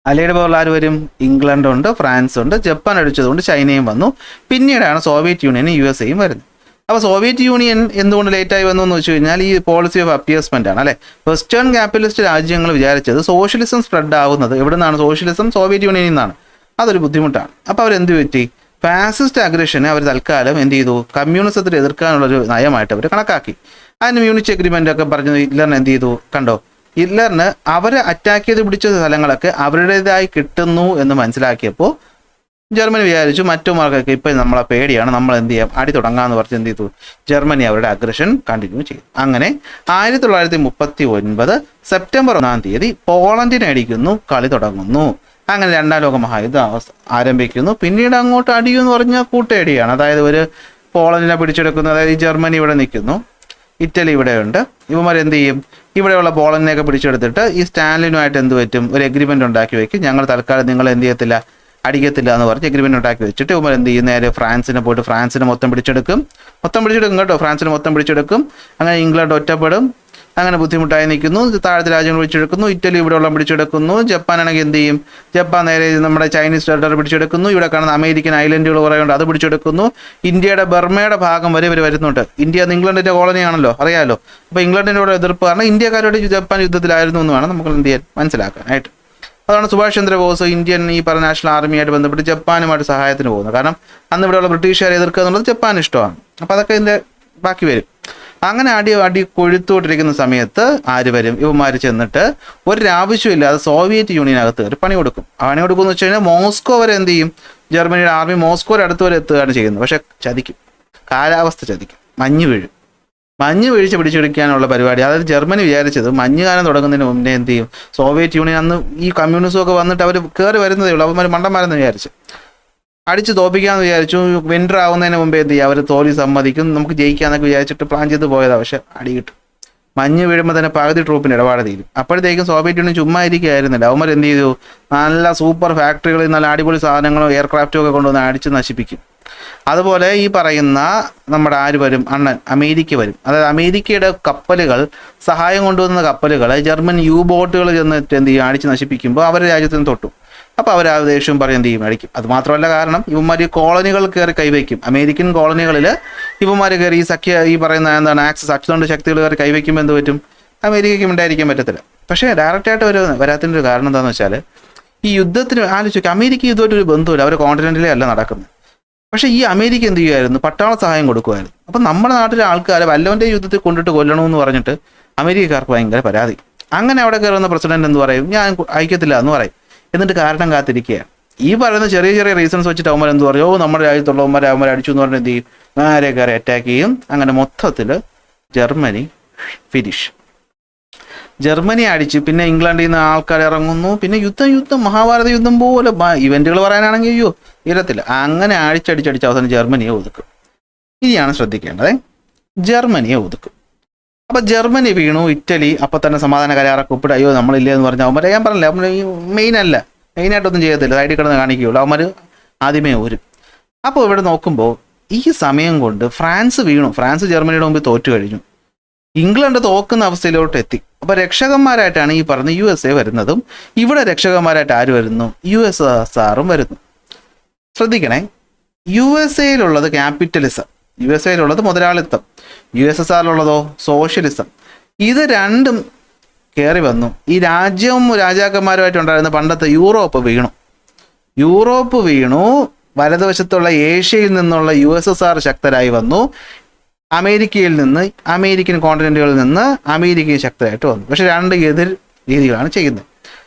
അലൈഡ് പവറിൽ ആര് വരും? ഇംഗ്ലണ്ട് ഉണ്ട്, ഫ്രാൻസ് ഉണ്ട്, ജപ്പാൻ അടിച്ചതുകൊണ്ട് ചൈനയും വന്നു. പിന്നീടാണ് സോവിയറ്റ് യൂണിയനും USA വരുന്നത്. അപ്പോൾ സോവിയറ്റ് യൂണിയൻ എന്തുകൊണ്ട് ലേറ്റായി വന്നു എന്ന് വെച്ച് കഴിഞ്ഞാൽ ഈ പോളിസി ഓഫ് അപ്പിയേഴ്സ്മെന്റ് ആണ് അല്ലേ. വെസ്റ്റേൺ ക്യാപിറ്റലിസ്റ്റ് രാജ്യങ്ങൾ വിചാരിച്ചത് സോഷ്യലിസം സ്പ്രെഡ് ആവുന്നത് എവിടെ നിന്നാണ്? സോഷ്യലിസം സോവിയറ്റ് യൂണിയനിൽ നിന്നാണ്. അതൊരു ബുദ്ധിമുട്ടാണ്. അപ്പോൾ അവരെന്ത് പറ്റി? ഫാസിസ്റ്റ് അഗ്രഷനെ അവർ തൽക്കാലം എന്ത് ചെയ്തു? കമ്മ്യൂണിസത്തിൽ എതിർക്കാനുള്ളൊരു നയമായിട്ട് അവർ കണക്കാക്കി. അതിന് മ്യൂണിച്ച് എഗ്രിമെൻ്റ് ഒക്കെ പറഞ്ഞ് ഹിറ്റ്ലറിന് എന്ത് ചെയ്തു? കണ്ടോ, ഹിറ്റ്ലറിന് അവരെ അറ്റാക്ക് ചെയ്ത് പിടിച്ച സ്ഥലങ്ങളൊക്കെ അവരുടേതായി കിട്ടുന്നു എന്ന് മനസ്സിലാക്കിയപ്പോൾ ജർമ്മനി വിചാരിച്ചു മറ്റുമാർക്കൊക്കെ ഇപ്പം നമ്മളെ പേടിയാണ്, നമ്മൾ എന്ത് ചെയ്യാം, അടി തുടങ്ങാമെന്ന് പറഞ്ഞ് എന്ത് ചെയ്തു? ജർമ്മനി അവരുടെ അഗ്രഷൻ കണ്ടിന്യൂ ചെയ്തു. അങ്ങനെ 1939 സെപ്റ്റംബർ 1 പോളണ്ടിനെ അടിക്കുന്നു, കളി തുടങ്ങുന്നു. അങ്ങനെ രണ്ടാം ലോക മഹായുദ്ധം ആരംഭിക്കുന്നു. പിന്നീട് അങ്ങോട്ട് അടിയെന്ന് പറഞ്ഞാൽ കൂട്ടയടിയാണ്. അതായത് ഒരു പോളണ്ടിനെ പിടിച്ചെടുക്കുന്നു, അതായത് ജർമ്മനി ഇവിടെ നിൽക്കുന്നു, ഇറ്റലി ഇവിടെയുണ്ട്. ഇവന്മാർ എന്ത് ചെയ്യും? ഇവിടെയുള്ള പോളണ്ടിനെയൊക്കെ പിടിച്ചെടുത്തിട്ട് ഈ സ്റ്റാലിനുമായിട്ട് എന്ത് പറ്റും? ഒരു എഗ്രിമെൻ്റ് ഉണ്ടാക്കി വയ്ക്കും. ഞങ്ങൾ തൽക്കാലം നിങ്ങൾ എന്ത് ചെയ്യത്തില്ല, അടിക്കത്തില്ല എന്ന് പറഞ്ഞ് എഗ്രിമെൻ്റ് ഉണ്ടാക്കി വെച്ചിട്ട് ഇവന്മാർ എന്ത് ചെയ്യും? നേരെ ഫ്രാൻസിനെ പോയിട്ട് ഫ്രാൻസിനെ മൊത്തം പിടിച്ചെടുക്കും കേട്ടോ. ഫ്രാൻസിനെ മൊത്തം പിടിച്ചെടുക്കും. അങ്ങനെ ഇംഗ്ലണ്ട് ഒറ്റപ്പെടും. അങ്ങനെ ബുദ്ധിമുട്ടായി നിൽക്കുന്നു. താഴത്തെ രാജ്യങ്ങൾ പിടിച്ചെടുക്കുന്നു. ഇറ്റലി ഇവിടെയുള്ള പിടിച്ചെടുക്കുന്നു. ജപ്പാനാണെങ്കിൽ എന്ത് ചെയ്യും? ജപ്പാൻ നേരെ നമ്മുടെ ചൈനീസ് ടെറിട്ടറി പിടിച്ചെടുക്കുന്നു. ഇവിടെ കാണുന്ന അമേരിക്കൻ ഐലൻഡുകൾ കുറേ ഉണ്ട്, അത് പിടിച്ചെടുക്കുന്നു. ഇന്ത്യയുടെ ബർമയുടെ ഭാഗം വരെ ഇവർ വരുന്നുണ്ട്. ഇന്ത്യ ഇംഗ്ലണ്ടിൻ്റെ കോളനിയാണല്ലോ, അറിയാമല്ലോ. അപ്പോൾ ഇംഗ്ലണ്ടിനോട് എതിർപ്പ് കാരണം ഇന്ത്യക്കാരോട് ജപ്പാൻ യുദ്ധത്തിലായിരുന്നു എന്ന് വേണം നമുക്ക് എന്ത് ചെയ്യാൻ മനസ്സിലാക്കാനായിട്ട്. അതാണ് സുഭാഷ് ചന്ദ്രബോസ് ഇന്ത്യൻ ഈ പറഞ്ഞ നാഷണൽ ആർമിയായിട്ട് ബന്ധപ്പെട്ട് ജപ്പാനുമായിട്ട് സഹായത്തിന് പോകുന്നത്. കാരണം അന്ന് ഇവിടെയുള്ള ബ്രിട്ടീഷുകാരെ എതിർക്കുക എന്നുള്ളത് ജപ്പാൻ ഇഷ്ടമാണ്. അപ്പോൾ അതൊക്കെ ഇതിൻ്റെ ബാക്കി വരും. അങ്ങനെ അടി കൊഴുത്തോട്ടിരിക്കുന്ന സമയത്ത് ആര് വരും? ഇവന്മാർ ചെന്നിട്ട് ഒരാവശ്യമില്ലാതെ സോവിയറ്റ് യൂണിയനകത്ത് ഒരു പണി കൊടുക്കും. പണി കൊടുക്കുമെന്ന് വെച്ച് കഴിഞ്ഞാൽ മോസ്കോ വരെ എന്ത് ചെയ്യും? ജർമ്മനിയുടെ ആർമി മോസ്കോയുടെ അടുത്ത് വരെ എത്തുകയാണ് ചെയ്യുന്നത്. പക്ഷെ ചതിക്കും, കാലാവസ്ഥ ചതിക്കും, മഞ്ഞ് വീഴ്ച പിടിച്ചെടുക്കാനുള്ള പരിപാടി. അതായത് ജർമ്മനി വിചാരിച്ചത് മഞ്ഞുകാലം തുടങ്ങുന്നതിന് മുന്നേ എന്ത് ചെയ്യും? സോവിയറ്റ് യൂണിയൻ അന്ന് ഈ കമ്മ്യൂണിസമൊക്കെ വന്നിട്ട് അവർ കയറി വരുന്നതേ ഉള്ളൂ. അവന്മാർ മണ്ടന്മാരെന്ന് വിചാരിച്ചു അടിച്ച് തോപ്പിക്കാമെന്ന് വിചാരിച്ചു. വിൻ്റർ ആവുന്നതിന് മുമ്പേ എന്ത് ചെയ്യും? അവർ തോൽവി സമ്മതിക്കും, നമുക്ക് ജയിക്കാന്നൊക്കെ വിചാരിച്ചിട്ട് പ്ലാൻ ചെയ്ത് പോയതാണ്. പക്ഷെ അടി കിട്ടും. മഞ്ഞ് വീഴുമ്പോൾ തന്നെ പകുതി ട്രൂപ്പിന് ഇടപാട് തീരും. അപ്പോഴത്തേക്കും സോവിയറ്റ് യൂണിയൻ ചുമ്മാ ഇരിക്കുകയായിരുന്നില്ല. അവന്മാർ എന്ത് ചെയ്തു? നല്ല സൂപ്പർ ഫാക്ടറികളിൽ നല്ല അടിപൊളി സാധനങ്ങളും എയർക്രാഫ്റ്റും ഒക്കെ കൊണ്ടുവന്ന് അടിച്ച് നശിപ്പിക്കും. അതുപോലെ ഈ പറയുന്ന നമ്മുടെ ആര് വരും? അണ്ണൻ അമേരിക്ക വരും. അതായത് അമേരിക്കയുടെ കപ്പലുകൾ, സഹായം കൊണ്ടുവന്ന കപ്പലുകൾ ജർമ്മൻ ബോട്ടുകൾ ചെന്നിട്ട് എന്ത് ചെയ്യും? അടിച്ച് നശിപ്പിക്കുമ്പോൾ അവരുടെ രാജ്യത്തിന് തൊട്ടു. അപ്പോൾ അവർ ആ ദേഷ്യം പറയും എന്ത് ചെയ്യും? അടിക്കും. അത് മാത്രമല്ല, കാരണം ഇവന്മാർ കോളനികൾ കയറി കൈവയ്ക്കും. അമേരിക്കൻ കോളനികളിൽ ഇവന്മാർ കയറി ഈ പറയുന്ന എന്താണ് ആക്സസ് അച്ചുതണ്ട് ശക്തികൾ കയറി കൈവയ്ക്കുമ്പോൾ എന്ത് പറ്റും? അമേരിക്കയ്ക്ക് ഉണ്ടായിരിക്കാൻ പറ്റത്തില്ല. പക്ഷേ ഡയറക്റ്റായിട്ട് വരാത്തിൻ്റെ ഒരു കാരണം എന്താണെന്ന് വെച്ചാൽ ഈ യുദ്ധത്തിന് ആലോചിക്കുക, അമേരിക്ക ഇതുമായിട്ട് ഒരു ബന്ധമില്ല. അവർ കോണ്ടിനെന്റിലേ അല്ല നടക്കുന്നത്. പക്ഷേ ഈ അമേരിക്ക എന്ത് ചെയ്യുമായിരുന്നു? പട്ടാള സഹായം കൊടുക്കുമായിരുന്നു. അപ്പം നമ്മുടെ നാട്ടിലെ ആൾക്കാരെ വല്ലവൻ്റെ യുദ്ധത്തിൽ കൊണ്ടിട്ട് കൊല്ലണമെന്ന് പറഞ്ഞിട്ട് അമേരിക്കക്കാർക്ക് ഭയങ്കര പരാതി. അങ്ങനെ അവിടെ കയറുന്ന പ്രസിഡന്റ് എന്ത് പറയും? ഞാൻ അയക്കത്തില്ല എന്ന് പറയും. എന്നിട്ട് കാരണം കാത്തിരിക്കുകയാണ്. ഈ പറയുന്ന ചെറിയ ചെറിയ റീസൺസ് വെച്ചിട്ട് അവന്മാർ എന്ത് പറയും? നമ്മുടെ രാജ്യത്തുള്ളവന്മാരെ അവന്മാർ അടിച്ചു എന്ന് പറഞ്ഞാൽ എന്ത് ചെയ്യും? നേരെ കയറി അറ്റാക്ക് ചെയ്യും. അങ്ങനെ മൊത്തത്തിൽ ജർമ്മനി ഫിനിഷ്. ജർമ്മനി അടിച്ച് പിന്നെ ഇംഗ്ലണ്ടിൽ നിന്ന് ആൾക്കാർ ഇറങ്ങുന്നു. പിന്നെ യുദ്ധം മഹാഭാരത യുദ്ധം പോലെ ഇവന്റുകൾ പറയാനാണെങ്കിൽ അയ്യോ ഇരത്തില്ല. അങ്ങനെ അടിച്ചടിച്ചടിച്ച് അവസാനം ജർമ്മനിയെ ഒതുക്കും. ഇനിയാണ് ശ്രദ്ധിക്കേണ്ടത്, ജർമ്മനിയെ ഒതുക്കും. അപ്പം ജർമ്മനി വീണു. ഇറ്റലി അപ്പം തന്നെ സമാധാന കരാറൊക്കെ ഒപ്പിട്ട് അയ്യോ നമ്മളില്ലേ എന്ന് പറഞ്ഞാൽ അവന്മാരെ ഞാൻ പറഞ്ഞില്ല, അവന്മാർ ഈ മെയിനായിട്ടൊന്നും ചെയ്യത്തില്ല, സൈഡിൽ കിടന്ന് കാണിക്കുകയുള്ളൂ. അവന്മാർ ആദ്യമേ വരും. അപ്പോൾ ഇവിടെ നോക്കുമ്പോൾ ഈ സമയം കൊണ്ട് ഫ്രാൻസ് വീണു. ഫ്രാൻസ് ജർമ്മനിയുടെ മുമ്പിൽ തോറ്റു കഴിഞ്ഞു. ഇംഗ്ലണ്ട് തോക്കുന്ന അവസ്ഥയിലോട്ട് എത്തി. അപ്പോൾ രക്ഷകന്മാരായിട്ടാണ് ഈ പറഞ്ഞ USA വരുന്നതും ഇവിടെ രക്ഷകന്മാരായിട്ട് ആര് വരുന്നു? USSRും വരുന്നു. ശ്രദ്ധിക്കണേ, USA ക്യാപിറ്റലിസം, USA മുതലാളിത്തം, USSRലുള്ളതോ സോഷ്യലിസം. ഇത് രണ്ടും കയറി വന്നു. ഈ രാജ്യവും രാജാക്കന്മാരുമായിട്ടുണ്ടായിരുന്ന പണ്ടത്തെ യൂറോപ്പ് വീണു. വലതുവശത്തുള്ള ഏഷ്യയിൽ നിന്നുള്ള USSR ശക്തരായി വന്നു. അമേരിക്കയിൽ നിന്ന്, അമേരിക്കൻ കോണ്ടിനെന്റുകളിൽ നിന്ന് അമേരിക്കയും ശക്തരായിട്ട് വന്നു. പക്ഷെ രണ്ട് എതിർ രീതികളാണ് ചെയ്യുന്നത്.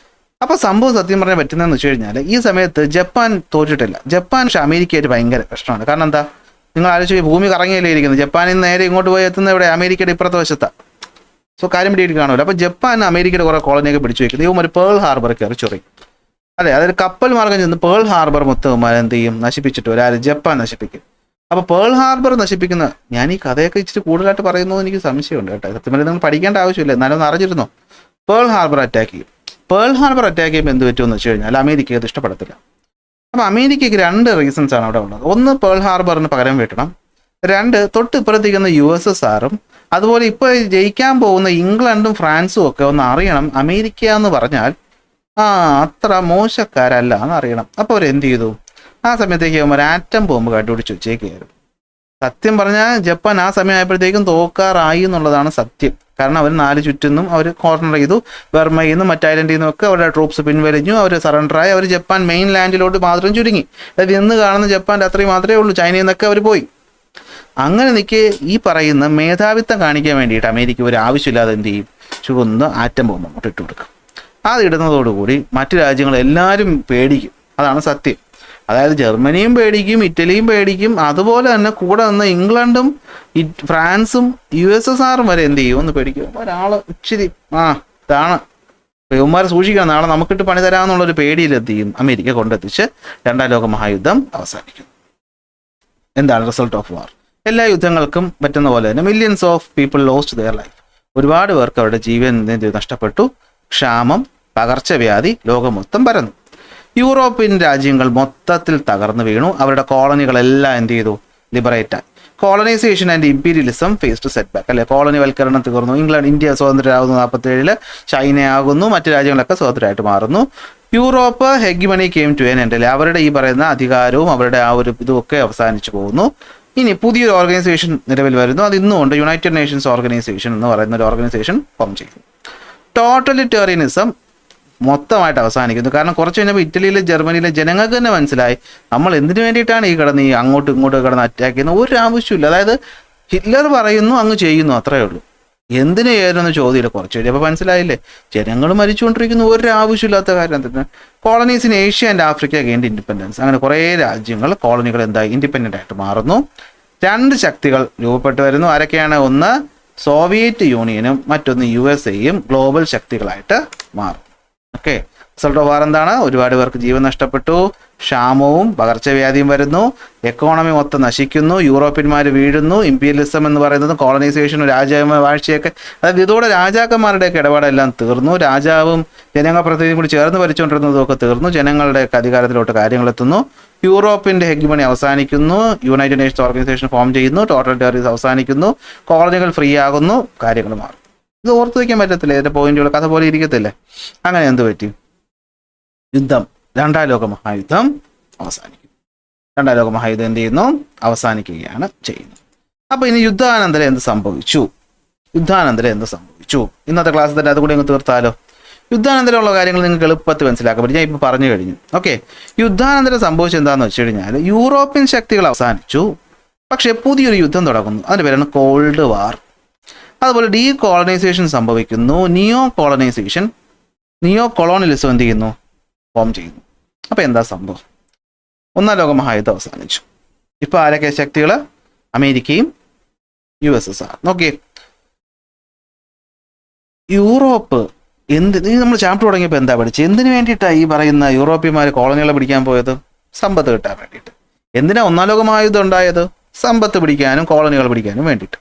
അപ്പോൾ സംഭവം സത്യം പറയാൻ പറ്റുന്നതെന്ന് വെച്ച് കഴിഞ്ഞാൽ ഈ സമയത്ത് ജപ്പാൻ തോറ്റിട്ടില്ല. ജപ്പാൻ പക്ഷെ അമേരിക്കയായിട്ട് ഭയങ്കര പ്രശ്നമാണ്. കാരണം എന്താ, നിങ്ങൾ ആലോചിച്ച് ഭൂമി കറങ്ങിയല്ലേ ഇരിക്കുന്നത്. ജപ്പാനിൽ നിന്ന് നേരെ ഇങ്ങോട്ട് പോയി എത്തുന്ന ഇവിടെ അമേരിക്കയുടെ ഇപ്പുറത്തെ വശത്താണ്. സോ കാര്യം പിടിയിട്ട് കാണുമല്ലോ. അപ്പോൾ ജപ്പാൻ അമേരിക്കയുടെ കുറേ കോളനിയൊക്കെ പിടിച്ചു വയ്ക്കുന്നത് ഇവർ പേൾ ഹാർബർ കയറി ചൊറിയും. അതെ, അതൊരു കപ്പൽ മാർഗം ചെന്ന് പേൾ ഹാർബർ മൊത്തം എന്ത് ചെയ്യും, നശിപ്പിച്ചിട്ട് വരാറ് ജപ്പാൻ നശിപ്പിക്കും. അപ്പോൾ പേൾ ഹാർബർ നശിപ്പിക്കുന്ന, ഞാൻ ഈ കഥയൊക്കെ ഇച്ചിരി കൂടുതലായിട്ട് പറയുന്നത് എനിക്ക് സംശയമുണ്ട് കേട്ടോ. സത്യം പറഞ്ഞാൽ നിങ്ങൾ പഠിക്കേണ്ട ആവശ്യമില്ല, എന്നാലും ഒന്ന് അറിഞ്ഞിരുന്നോ. പേൾ ഹാർബർ അറ്റാക്ക് ചെയ്യും. പേൾ ഹാർബർ അറ്റാക്ക് ചെയ്യുമ്പോൾ എന്ത് പറ്റുമെന്ന് വെച്ച് കഴിഞ്ഞാൽ അമേരിക്കയെ അത് ഇഷ്ടപ്പെടത്തില്ല. അപ്പോൾ അമേരിക്കയ്ക്ക് 2 റീസൺസ് ആണ് അവിടെ ഉള്ളത്. ഒന്ന്, പേൾ ഹാർബറിന് പകരം വീട്ടണം. 2, തൊട്ട് ഇപ്പുറത്തേക്കുന്ന USSRും അതുപോലെ ഇപ്പോൾ ജയിക്കാൻ പോകുന്ന ഇംഗ്ലണ്ടും ഫ്രാൻസും ഒക്കെ ഒന്ന് അറിയണം അമേരിക്ക എന്ന് പറഞ്ഞാൽ അത്ര മോശക്കാരല്ല എന്ന് അറിയണം. അപ്പോൾ അവരെന്ത് ചെയ്തു, ആ സമയത്തേക്ക് ഒരു ആറ്റം ബോംബ് കണ്ടുപിടിച്ച് വെച്ചേക്കായിരുന്നു. സത്യം പറഞ്ഞാൽ ജപ്പാൻ ആ സമയമായപ്പോഴത്തേക്കും തോക്കാറായി എന്നുള്ളതാണ് സത്യം. കാരണം അവർ 4 ചുറ്റുന്നും അവർ കോർണർ ചെയ്തു. ബർമയിൽ നിന്നും മറ്റ് ഐലൻഡിൽ നിന്നൊക്കെ അവരുടെ ട്രൂപ്സ് പിൻവലിഞ്ഞു. അവർ സറണ്ടറായി. അവർ ജപ്പാൻ മെയിൻ ലാൻഡിലോട്ട് മാത്രം ചുരുങ്ങി. അതായത് ഇന്ന് കാണുന്ന ജപ്പാൻ്റെ അത്രയും മാത്രമേ ഉള്ളൂ. ചൈനയിൽ നിന്നൊക്കെ അവർ പോയി. അങ്ങനെ നിൽക്കെ ഈ പറയുന്ന മേധാവിത്വം കാണിക്കാൻ വേണ്ടിയിട്ട് അമേരിക്ക ഒരു ആവശ്യമില്ലാതെ എന്ത് ചെയ്യും, ചുവന്ന ആറ്റം ബോംബ് അങ്ങോട്ട് ഇട്ട് കൊടുക്കും. അത് ഇടുന്നതോടുകൂടി മറ്റു രാജ്യങ്ങളെല്ലാവരും പേടിക്കും. അതാണ് സത്യം. അതായത് ജർമ്മനിയും പേടിക്കും, ഇറ്റലിയും പേടിക്കും. അതുപോലെ തന്നെ കൂടെ നിന്ന് ഇംഗ്ലണ്ടും ഫ്രാൻസും USSRും വരെ എന്ത് ചെയ്യും, ഒന്ന് പേടിക്കും. ഒരാൾ ഇച്ചിരി ഇതാണ് ഇവന്മാരെ സൂക്ഷിക്കണം, നാളെ നമുക്കിട്ട് പണി തരാമെന്നുള്ളൊരു പേടിയിലെന്ത് ചെയ്യും, അമേരിക്ക കൊണ്ടെത്തിച്ച് 2ാം ലോക മഹായുദ്ധം അവസാനിക്കും. എന്താണ് റിസൾട്ട് ഓഫ് വാർ? എല്ലാ യുദ്ധങ്ങൾക്കും പറ്റുന്ന പോലെ തന്നെ millions of people lost their life. ഒരുപാട് പേർക്ക് അവരുടെ ജീവൻ നഷ്ടപ്പെട്ടു. ക്ഷാമം, പകർച്ചവ്യാധി ലോകം മൊത്തം പരന്നു. യൂറോപ്യൻ രാജ്യങ്ങൾ മൊത്തത്തിൽ തകർന്നു വീണു. അവരുടെ കോളനികളെല്ലാം എന്ത് ചെയ്തു, ലിബറേറ്റായി. Colonisation and imperialism faced set back. അല്ലെ, കോളനിവൽക്കരണം തീർന്നു. ഇന്ത്യ സ്വതന്ത്രരാകുന്നു 47, ചൈനയാകുന്നു, മറ്റു രാജ്യങ്ങളൊക്കെ സ്വതന്ത്രമായിട്ട് മാറുന്നു. Europe hegemony came to an end. അല്ലെ, അവരുടെ ഈ പറയുന്ന അധികാരവും അവരുടെ ആ ഒരു ഇതുമൊക്കെ അവസാനിച്ചു പോകുന്നു. ഇനി പുതിയൊരു ഓർഗനൈസേഷൻ നിലവിൽ വരുന്നു. അത് ഇന്നുകൊണ്ട് യുണൈറ്റഡ് നേഷൻസ് ഓർഗനൈസേഷൻ എന്ന് പറയുന്ന ഒരു ഓർഗനൈസേഷൻ ഫോം ചെയ്യുന്നു. ടോട്ടലിറ്റേറിയനിസം മൊത്തമായിട്ട് അവസാനിക്കുന്നു. കാരണം കുറച്ച് കഴിഞ്ഞപ്പോൾ ഇറ്റലിയിലെ ജർമ്മനിയിലെ ജനങ്ങൾക്ക് തന്നെ മനസ്സിലായി നമ്മൾ എന്തിനു വേണ്ടിയിട്ടാണ് ഈ അങ്ങോട്ടും ഇങ്ങോട്ടും കിടന്ന് അറ്റാക്ക് ചെയ്യുന്നത്. ഒരു ആവശ്യമില്ല. അതായത് ഹിറ്റ്ലർ പറയുന്നു, അങ്ങ് ചെയ്യുന്നു, അത്രയേ ഉള്ളൂ. എന്തിനു ചെയ്യാനെന്ന് ചോദ്യമില്ല. കുറച്ച് കഴിഞ്ഞപ്പോൾ മനസ്സിലായില്ലേ, ജനങ്ങൾ മരിച്ചുകൊണ്ടിരിക്കുന്നു, ഒരു ആവശ്യമില്ലാത്ത കാര്യം തന്നെ. Colonies in Asia and Africa gained independence. അങ്ങനെ കുറേ രാജ്യങ്ങൾ കോളനികൾ എന്തായി, ഇൻഡിപെൻഡൻ്റ് ആയിട്ട് മാറുന്നു. 2 ശക്തികൾ രൂപപ്പെട്ടു വരുന്നു. ആരൊക്കെയാണ്? ഒന്ന് സോവിയറ്റ് യൂണിയനും മറ്റൊന്ന് USA ഗ്ലോബൽ ശക്തികളായിട്ട് മാറും. ഓക്കെ, റിസൾട്ട് ഓഫ് വാർ എന്താണ്? ഒരുപാട് പേർക്ക് ജീവൻ നഷ്ടപ്പെട്ടു. ക്ഷാമവും പകർച്ചവ്യാധിയും വരുന്നു. എക്കോണമി മൊത്തം നശിക്കുന്നു. യൂറോപ്യന്മാർ വീഴുന്നു. ഇമ്പീരിയലിസം എന്ന് പറയുന്നത് കോളനൈസേഷനും വാഴ്ചയൊക്കെ, അതായത് ഇതോടെ രാജാക്കന്മാരുടെയൊക്കെ ഇടപാടെല്ലാം തീർന്നു. രാജാവും ജനപ്രതിനിധിയും കൂടി ചേർന്ന് ഭരിച്ചുകൊണ്ടിരുന്നതൊക്കെ തീർന്നു. ജനങ്ങളുടെ അധികാരത്തിലോട്ട് കാര്യങ്ങളെത്തുന്നു. യൂറോപ്പിൻ്റെ ഹെഗ്മണി അവസാനിക്കുന്നു. യുണൈറ്റഡ് നേഷൻസ് ഓർഗനൈസേഷൻ ഫോം ചെയ്യുന്നു. ടോട്ടൽ ടെററിസം അവസാനിക്കുന്നു. കോളനികൾ ഫ്രീ ആകുന്നു. കാര്യങ്ങൾ മാറും. ഇത് ഓർത്തു വയ്ക്കാൻ പറ്റത്തില്ല. ഇതിൻ്റെ പോയിന്റുകൾ കഥ പോലെ ഇരിക്കത്തില്ലേ. അങ്ങനെ എന്ത് പറ്റി? യുദ്ധം, 2ാം ലോക മഹായുദ്ധം അവസാനിക്കും. 2ാം ലോക മഹായുദ്ധം എന്ത് ചെയ്യുന്നു? അവസാനിക്കുകയാണ് ചെയ്യുന്നത്. അപ്പോൾ ഇനി യുദ്ധാനന്തരം എന്ത് സംഭവിച്ചു? ഇന്നത്തെ ക്ലാസ്സിൽ തന്നെ അതുകൂടി അങ്ങ് തീർത്താലോ. യുദ്ധാനന്തരമുള്ള കാര്യങ്ങൾ നിങ്ങൾക്ക് എളുപ്പത്തിൽ മനസ്സിലാക്കാൻ പറ്റും. ഞാൻ ഇപ്പോൾ പറഞ്ഞു കഴിഞ്ഞു. ഓക്കെ, യുദ്ധാനന്തരം സംഭവിച്ചത് എന്താണെന്ന് വെച്ച് കഴിഞ്ഞാൽ യൂറോപ്യൻ ശക്തികൾ അവസാനിച്ചു. പക്ഷേ പുതിയൊരു യുദ്ധം തുടങ്ങുന്നു. അതിൻ്റെ പേരാണ് കോൾഡ് വാർ. അതുപോലെ ഡീകോളനൈസേഷൻ സംഭവിക്കുന്നു. നിയോ കൊളോണിയലിസം എന്ത് ചെയ്യുന്നു? ഫോം ചെയ്യുന്നു. അപ്പോൾ എന്താ സംഭവം? 1ാം ലോക മഹായുദ്ധം അവസാനിച്ചു. ഇപ്പോൾ ആരൊക്കെ ശക്തികൾ? അമേരിക്കയും USSR. നോക്കിയേ, യൂറോപ്പ് നമ്മൾ ചാപ്റ്റർ തുടങ്ങിയപ്പോൾ എന്താ പഠിച്ചത്? എന്തിനു വേണ്ടിയിട്ടാണ് ഈ പറയുന്ന യൂറോപ്യന്മാർ കോളനികളെ പിടിക്കാൻ പോയത്? സമ്പത്ത് കിട്ടാൻ വേണ്ടിയിട്ട്. എന്തിനാ 1ാം ലോക മഹായുദ്ധം ഉണ്ടായത്? സമ്പത്ത് പിടിക്കാനും കോളനികൾ പിടിക്കാനും വേണ്ടിയിട്ട്.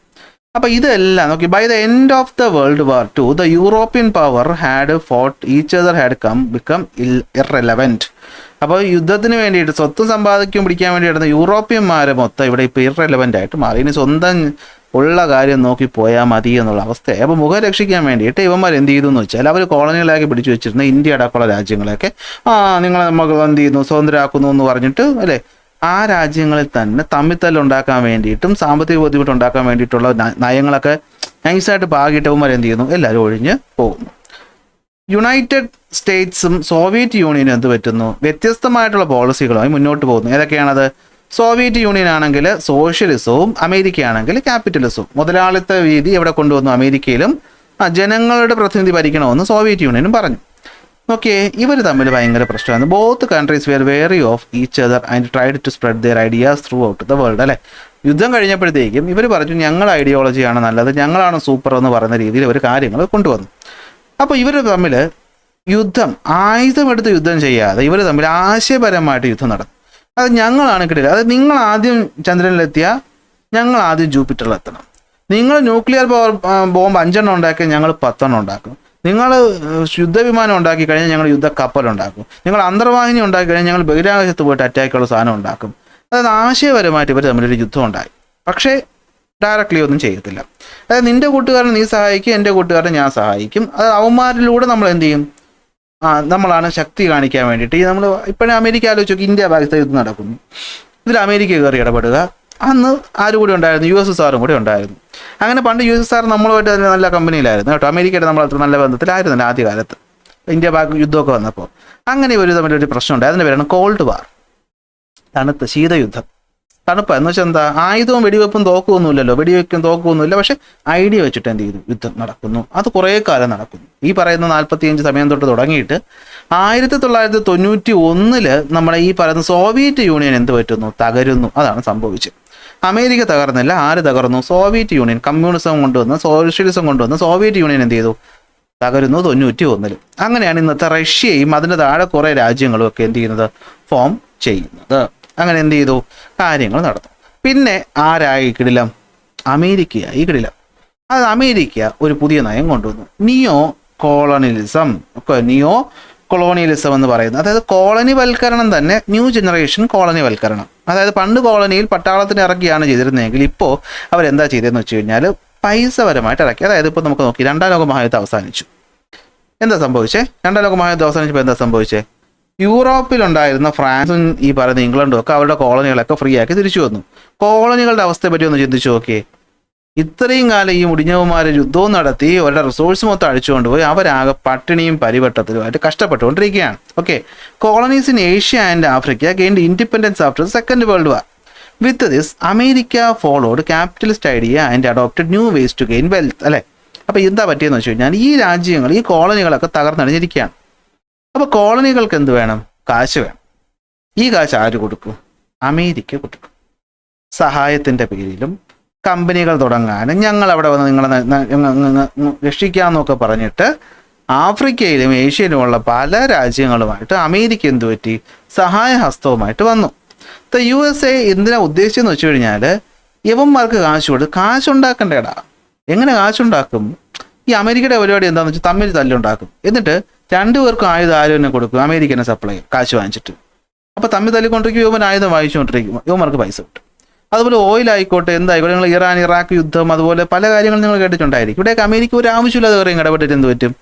അപ്പോൾ ഇതെല്ലാം നോക്കി, by the end of the world war II the European power had fought each other had become irrelevant. അപ്പോൾ യുദ്ധത്തിന് വേണ്ടിയിട്ട് സ്വത്ത് സമ്പാദിക്കും പിടിക്കാൻ വേണ്ടി ഇടുന്ന യൂറോപ്യന്മാരെ മൊത്തം ഇവിടെ ഇപ്പോൾ ഇറെലവൻ്റ് ആയിട്ട് മാറി. ഇനി സ്വന്തം ഉള്ള കാര്യം നോക്കി പോയാൽ മതി എന്നുള്ള അവസ്ഥയായി. അപ്പോൾ മുഖം രക്ഷിക്കാൻ വേണ്ടിയിട്ട് ഇവന്മാർ എന്ത് ചെയ്തു എന്ന് വെച്ചാൽ അവർ കോളനികളാക്കി പിടിച്ചു വെച്ചിരുന്ന ഇന്ത്യ അടക്കമുള്ള രാജ്യങ്ങളെയൊക്കെ നിങ്ങളെ നമുക്ക് എന്ത് ചെയ്യുന്നു, സ്വതന്ത്രരാക്കുന്നു എന്ന് പറഞ്ഞിട്ട് അല്ലേ, ആ രാജ്യങ്ങളിൽ തന്നെ തമ്മിത്തല്ലുണ്ടാക്കാൻ വേണ്ടിയിട്ടും സാമ്പത്തിക ബുദ്ധിമുട്ടുണ്ടാക്കാൻ വേണ്ടിയിട്ടുള്ള നയങ്ങളൊക്കെ നൈസായിട്ട് പാകിയിട്ട് ഇവന്മാർ എന്ത് ചെയ്യുന്നു, എല്ലാവരും ഒഴിഞ്ഞ് പോകുന്നു. യുണൈറ്റഡ് സ്റ്റേറ്റ്സും സോവിയറ്റ് യൂണിയനും എന്ത് പറ്റുന്നു, വ്യത്യസ്തമായിട്ടുള്ള പോളിസികളുമായി മുന്നോട്ട് പോകുന്നു. ഏതൊക്കെയാണത്? സോവിയറ്റ് യൂണിയൻ ആണെങ്കിൽ സോഷ്യലിസവും അമേരിക്കയാണെങ്കിൽ ക്യാപിറ്റലിസവും. മുതലാളിത്ത രീതി എവിടെ കൊണ്ടുവന്നു? അമേരിക്കയിലും ജനങ്ങളുടെ പ്രതിനിധി ഭരിക്കണമെന്ന് സോവിയറ്റ് യൂണിയനും പറഞ്ഞു. ഓക്കെ, ഇവർ തമ്മിൽ ഭയങ്കര പ്രശ്നമാണ്. Both countries were wary of each other and tried to spread their ideas throughout the world. അല്ലേ, യുദ്ധം കഴിഞ്ഞപ്പോഴത്തേക്കും ഇവർ പറഞ്ഞു ഞങ്ങളുടെ ഐഡിയോളജിയാണ് നല്ലത്, ഞങ്ങളാണ് സൂപ്പർ എന്ന് പറയുന്ന രീതിയിൽ ഇവർ കാര്യങ്ങൾ കൊണ്ടുവന്നു. അപ്പോൾ ഇവർ തമ്മിൽ ആയുധമെടുത്ത് യുദ്ധം ചെയ്യാതെ ഇവർ തമ്മിൽ ആശയപരമായിട്ട് യുദ്ധം നടന്നു. അത് ഞങ്ങളാണ് കിട്ടില്ല, അത് നിങ്ങൾ ആദ്യം ചന്ദ്രനിലെത്തിയാൽ ഞങ്ങൾ ആദ്യം ജൂപ്പിറ്ററിലെത്തണം, നിങ്ങൾ ന്യൂക്ലിയർ ബോംബ് 5 ഉണ്ടാക്കിയാൽ ഞങ്ങൾ 10 ഉണ്ടാക്കും, നിങ്ങൾ യുദ്ധവിമാനം ഉണ്ടാക്കി കഴിഞ്ഞാൽ ഞങ്ങൾ യുദ്ധക്കപ്പലുണ്ടാക്കും, നിങ്ങൾ അന്തർവാഹിനി ഉണ്ടാക്കി കഴിഞ്ഞാൽ ഞങ്ങൾ ബഹിരാകാശത്ത് പോയിട്ട് അറ്റാക്കുള്ള സാധനം ഉണ്ടാക്കും. അതായത് ആശയപരമായിട്ട് ഇവർ തമ്മിലൊരു യുദ്ധം ഉണ്ടായി. പക്ഷേ ഡയറക്റ്റ്ലി ഒന്നും ചെയ്യത്തില്ല. അതായത് നിൻ്റെ കൂട്ടുകാരനെ നീ സഹായിക്കും, എൻ്റെ കൂട്ടുകാരനെ ഞാൻ സഹായിക്കും. അത് അവന്മാരിലൂടെ നമ്മൾ എന്ത് ചെയ്യും, നമ്മളാണ് ശക്തി കാണിക്കാൻ വേണ്ടിയിട്ട്. ഈ നമ്മൾ ഇപ്പോഴും അമേരിക്ക ആലോചിച്ച് നോക്കി, ഇന്ത്യ പാകിസ്ഥാൻ യുദ്ധം നടക്കുന്നു, ഇതിൽ അമേരിക്ക കയറി ഇടപെടുക. അന്ന് ആരും കൂടി ഉണ്ടായിരുന്നു, USSR കൂടി ഉണ്ടായിരുന്നു. അങ്ങനെ പണ്ട് USSR നമ്മളുമായിട്ട് നല്ല കമ്പനിയിലായിരുന്നു കേട്ടോ, അമേരിക്കയുടെ നമ്മൾ അത്ര നല്ല ബന്ധത്തിലായിരുന്നില്ല ആദ്യകാലത്ത്, ഇന്ത്യ പാക് യുദ്ധമൊക്കെ വന്നപ്പോൾ. അങ്ങനെ ഒരു തമ്മിലൊരു പ്രശ്നമുണ്ട്, അതിൻ്റെ പേരാണ് കോൾഡ് വാർ, തണുത്ത് ശീതയുദ്ധം. തണുപ്പ് എന്ന് വെച്ചാൽ എന്താ, ആയുധവും വെടിവെപ്പും തോക്കുമൊന്നുമില്ലല്ലോ, വെടിവെക്കും തോക്കുമൊന്നുമില്ല, പക്ഷെ ഐഡിയ വെച്ചിട്ട് എന്ത് ചെയ്തു, യുദ്ധം നടക്കുന്നു. അത് കുറേ കാലം നടക്കുന്നു. ഈ പറയുന്ന 45 സമയം തൊട്ട് തുടങ്ങിയിട്ട് 1991 നമ്മുടെ ഈ പറയുന്ന സോവിയറ്റ് യൂണിയൻ എന്ത് പറ്റുന്നു, തകരുന്നു. അതാണ് സംഭവിച്ചത്. അമേരിക്ക തകർന്നില്ല, ആര് തകർന്നു? Soviet union. കമ്മ്യൂണിസം കൊണ്ടുവന്ന്, സോഷ്യലിസം കൊണ്ടുവന്ന് സോവിയറ്റ് യൂണിയൻ എന്ത് ചെയ്തു, തകരുന്നു 91. അങ്ങനെയാണ് ഇന്നത്തെ റഷ്യയും അതിൻ്റെ താഴെ കുറേ രാജ്യങ്ങളും ഒക്കെ എന്ത് ചെയ്യുന്നത്, ഫോം ചെയ്യുന്നത്. അങ്ങനെ എന്ത് ചെയ്തു, കാര്യങ്ങൾ നടന്നു. പിന്നെ ആരായി കിടിലം? അമേരിക്കയായി കിടിലം. അത് അമേരിക്ക ഒരു പുതിയ നയം കൊണ്ടുവന്നു, നിയോ കൊളോണിയലിസം എന്ന് പറയുന്നത്. അതായത് കോളനിവൽക്കരണം തന്നെ, ന്യൂ ജനറേഷൻ കോളനിവൽക്കരണം. അതായത് പണ്ട് കോളനിയിൽ പട്ടാളത്തിന് ഇറക്കിയാണ് ചെയ്തിരുന്നതെങ്കിൽ ഇപ്പോൾ അവരെന്താ ചെയ്തതെന്ന് വെച്ച് കഴിഞ്ഞാൽ പൈസപരമായിട്ട് ഇറക്കി. അതായത് ഇപ്പോൾ നമുക്ക് നോക്കി, 2ാം ലോക മഹായുദ്ധം അവസാനിച്ചു. എന്താ സംഭവിച്ചേ? 2ാം ലോക മഹായുദ്ധം അവസാനിച്ചപ്പോൾ എന്താ സംഭവിച്ചേ? യൂറോപ്പിലുണ്ടായിരുന്ന ഫ്രാൻസും ഈ പറയുന്ന ഇംഗ്ലണ്ടും ഒക്കെ അവരുടെ കോളനികളൊക്കെ ഫ്രീ ആക്കി തിരിച്ചു വന്നു. കോളനികളുടെ അവസ്ഥയെ പറ്റി ഒന്ന് ചിന്തിച്ചു നോക്കിയേ. ഇത്രയും കാലം ഈ മുടിഞ്ഞവന്മാർ യുദ്ധവും നടത്തി അവരുടെ റിസോഴ്സ് മൊത്തം അടിച്ചുകൊണ്ടുപോയി അവരാകെ പട്ടിണിയും പരിവട്ടത്തിലുമായിട്ട് കഷ്ടപ്പെട്ടുകൊണ്ടിരിക്കുകയാണ്. Okay, colonies in Asia and Africa gained independence after second world war. With this America followed capitalist idea and adopted new ways to gain wealth. അല്ലേ, അപ്പോൾ എന്താ പറ്റിയെന്ന് വെച്ച് കഴിഞ്ഞാൽ ഈ രാജ്യങ്ങൾ, ഈ കോളനികളൊക്കെ തകർന്നടിഞ്ഞിരിക്കുകയാണ്. അപ്പോൾ കോളനികൾക്ക് എന്ത് വേണം? കാശ് വേണം. ഈ കാശ് ആര് കൊടുക്കും? അമേരിക്ക കൊടുക്കും. സഹായത്തിൻ്റെ പേരിലും കമ്പനികൾ തുടങ്ങാനും ഞങ്ങൾ അവിടെ വന്ന് നിങ്ങളെ രക്ഷിക്കാമെന്നൊക്കെ പറഞ്ഞിട്ട് ആഫ്രിക്കയിലും ഏഷ്യയിലുമുള്ള പല രാജ്യങ്ങളുമായിട്ട് അമേരിക്ക എന്തു പറ്റി, സഹായഹസ്തവുമായിട്ട് വന്നു. USA എന്തിനാ ഉദ്ദേശിച്ചെന്ന് വെച്ച് കഴിഞ്ഞാൽ യവന്മാർക്ക് കാശ് കൊടുത്ത് കാശുണ്ടാക്കണ്ടേടാ. എങ്ങനെ കാശുണ്ടാക്കും? ഈ അമേരിക്കയുടെ പരിപാടി എന്താണെന്ന് വെച്ചാൽ തമ്മിൽ തല്ലുണ്ടാക്കും, എന്നിട്ട് 2 പേർക്കും ആയുധം ആരും തന്നെ കൊടുക്കും, അമേരിക്കനെ സപ്ലൈ കാശ് വാങ്ങിച്ചിട്ട്. അപ്പോൾ തമ്മിൽ തല്ലിക്കൊണ്ടിരിക്കും, യുവൻ ആയുധം വാങ്ങിച്ചുകൊണ്ടിരിക്കും, യുവന്മാർക്ക് പൈസ കിട്ടും. അതുപോലെ ഓയിൽ ആയിക്കോട്ടെ, എന്തായിക്കോട്ടെ, നിങ്ങൾ ഇറാൻ ഇറാഖ് യുദ്ധം, അതുപോലെ പല കാര്യങ്ങളും നിങ്ങൾ കേട്ടിട്ടുണ്ടായിരിക്കും. ഇവിടെയൊക്കെ അമേരിക്ക ഒരു ആവശ്യമില്ലാതെ കയറിയും ഇടപെട്ടിട്ട് എന്ത് പറ്റും,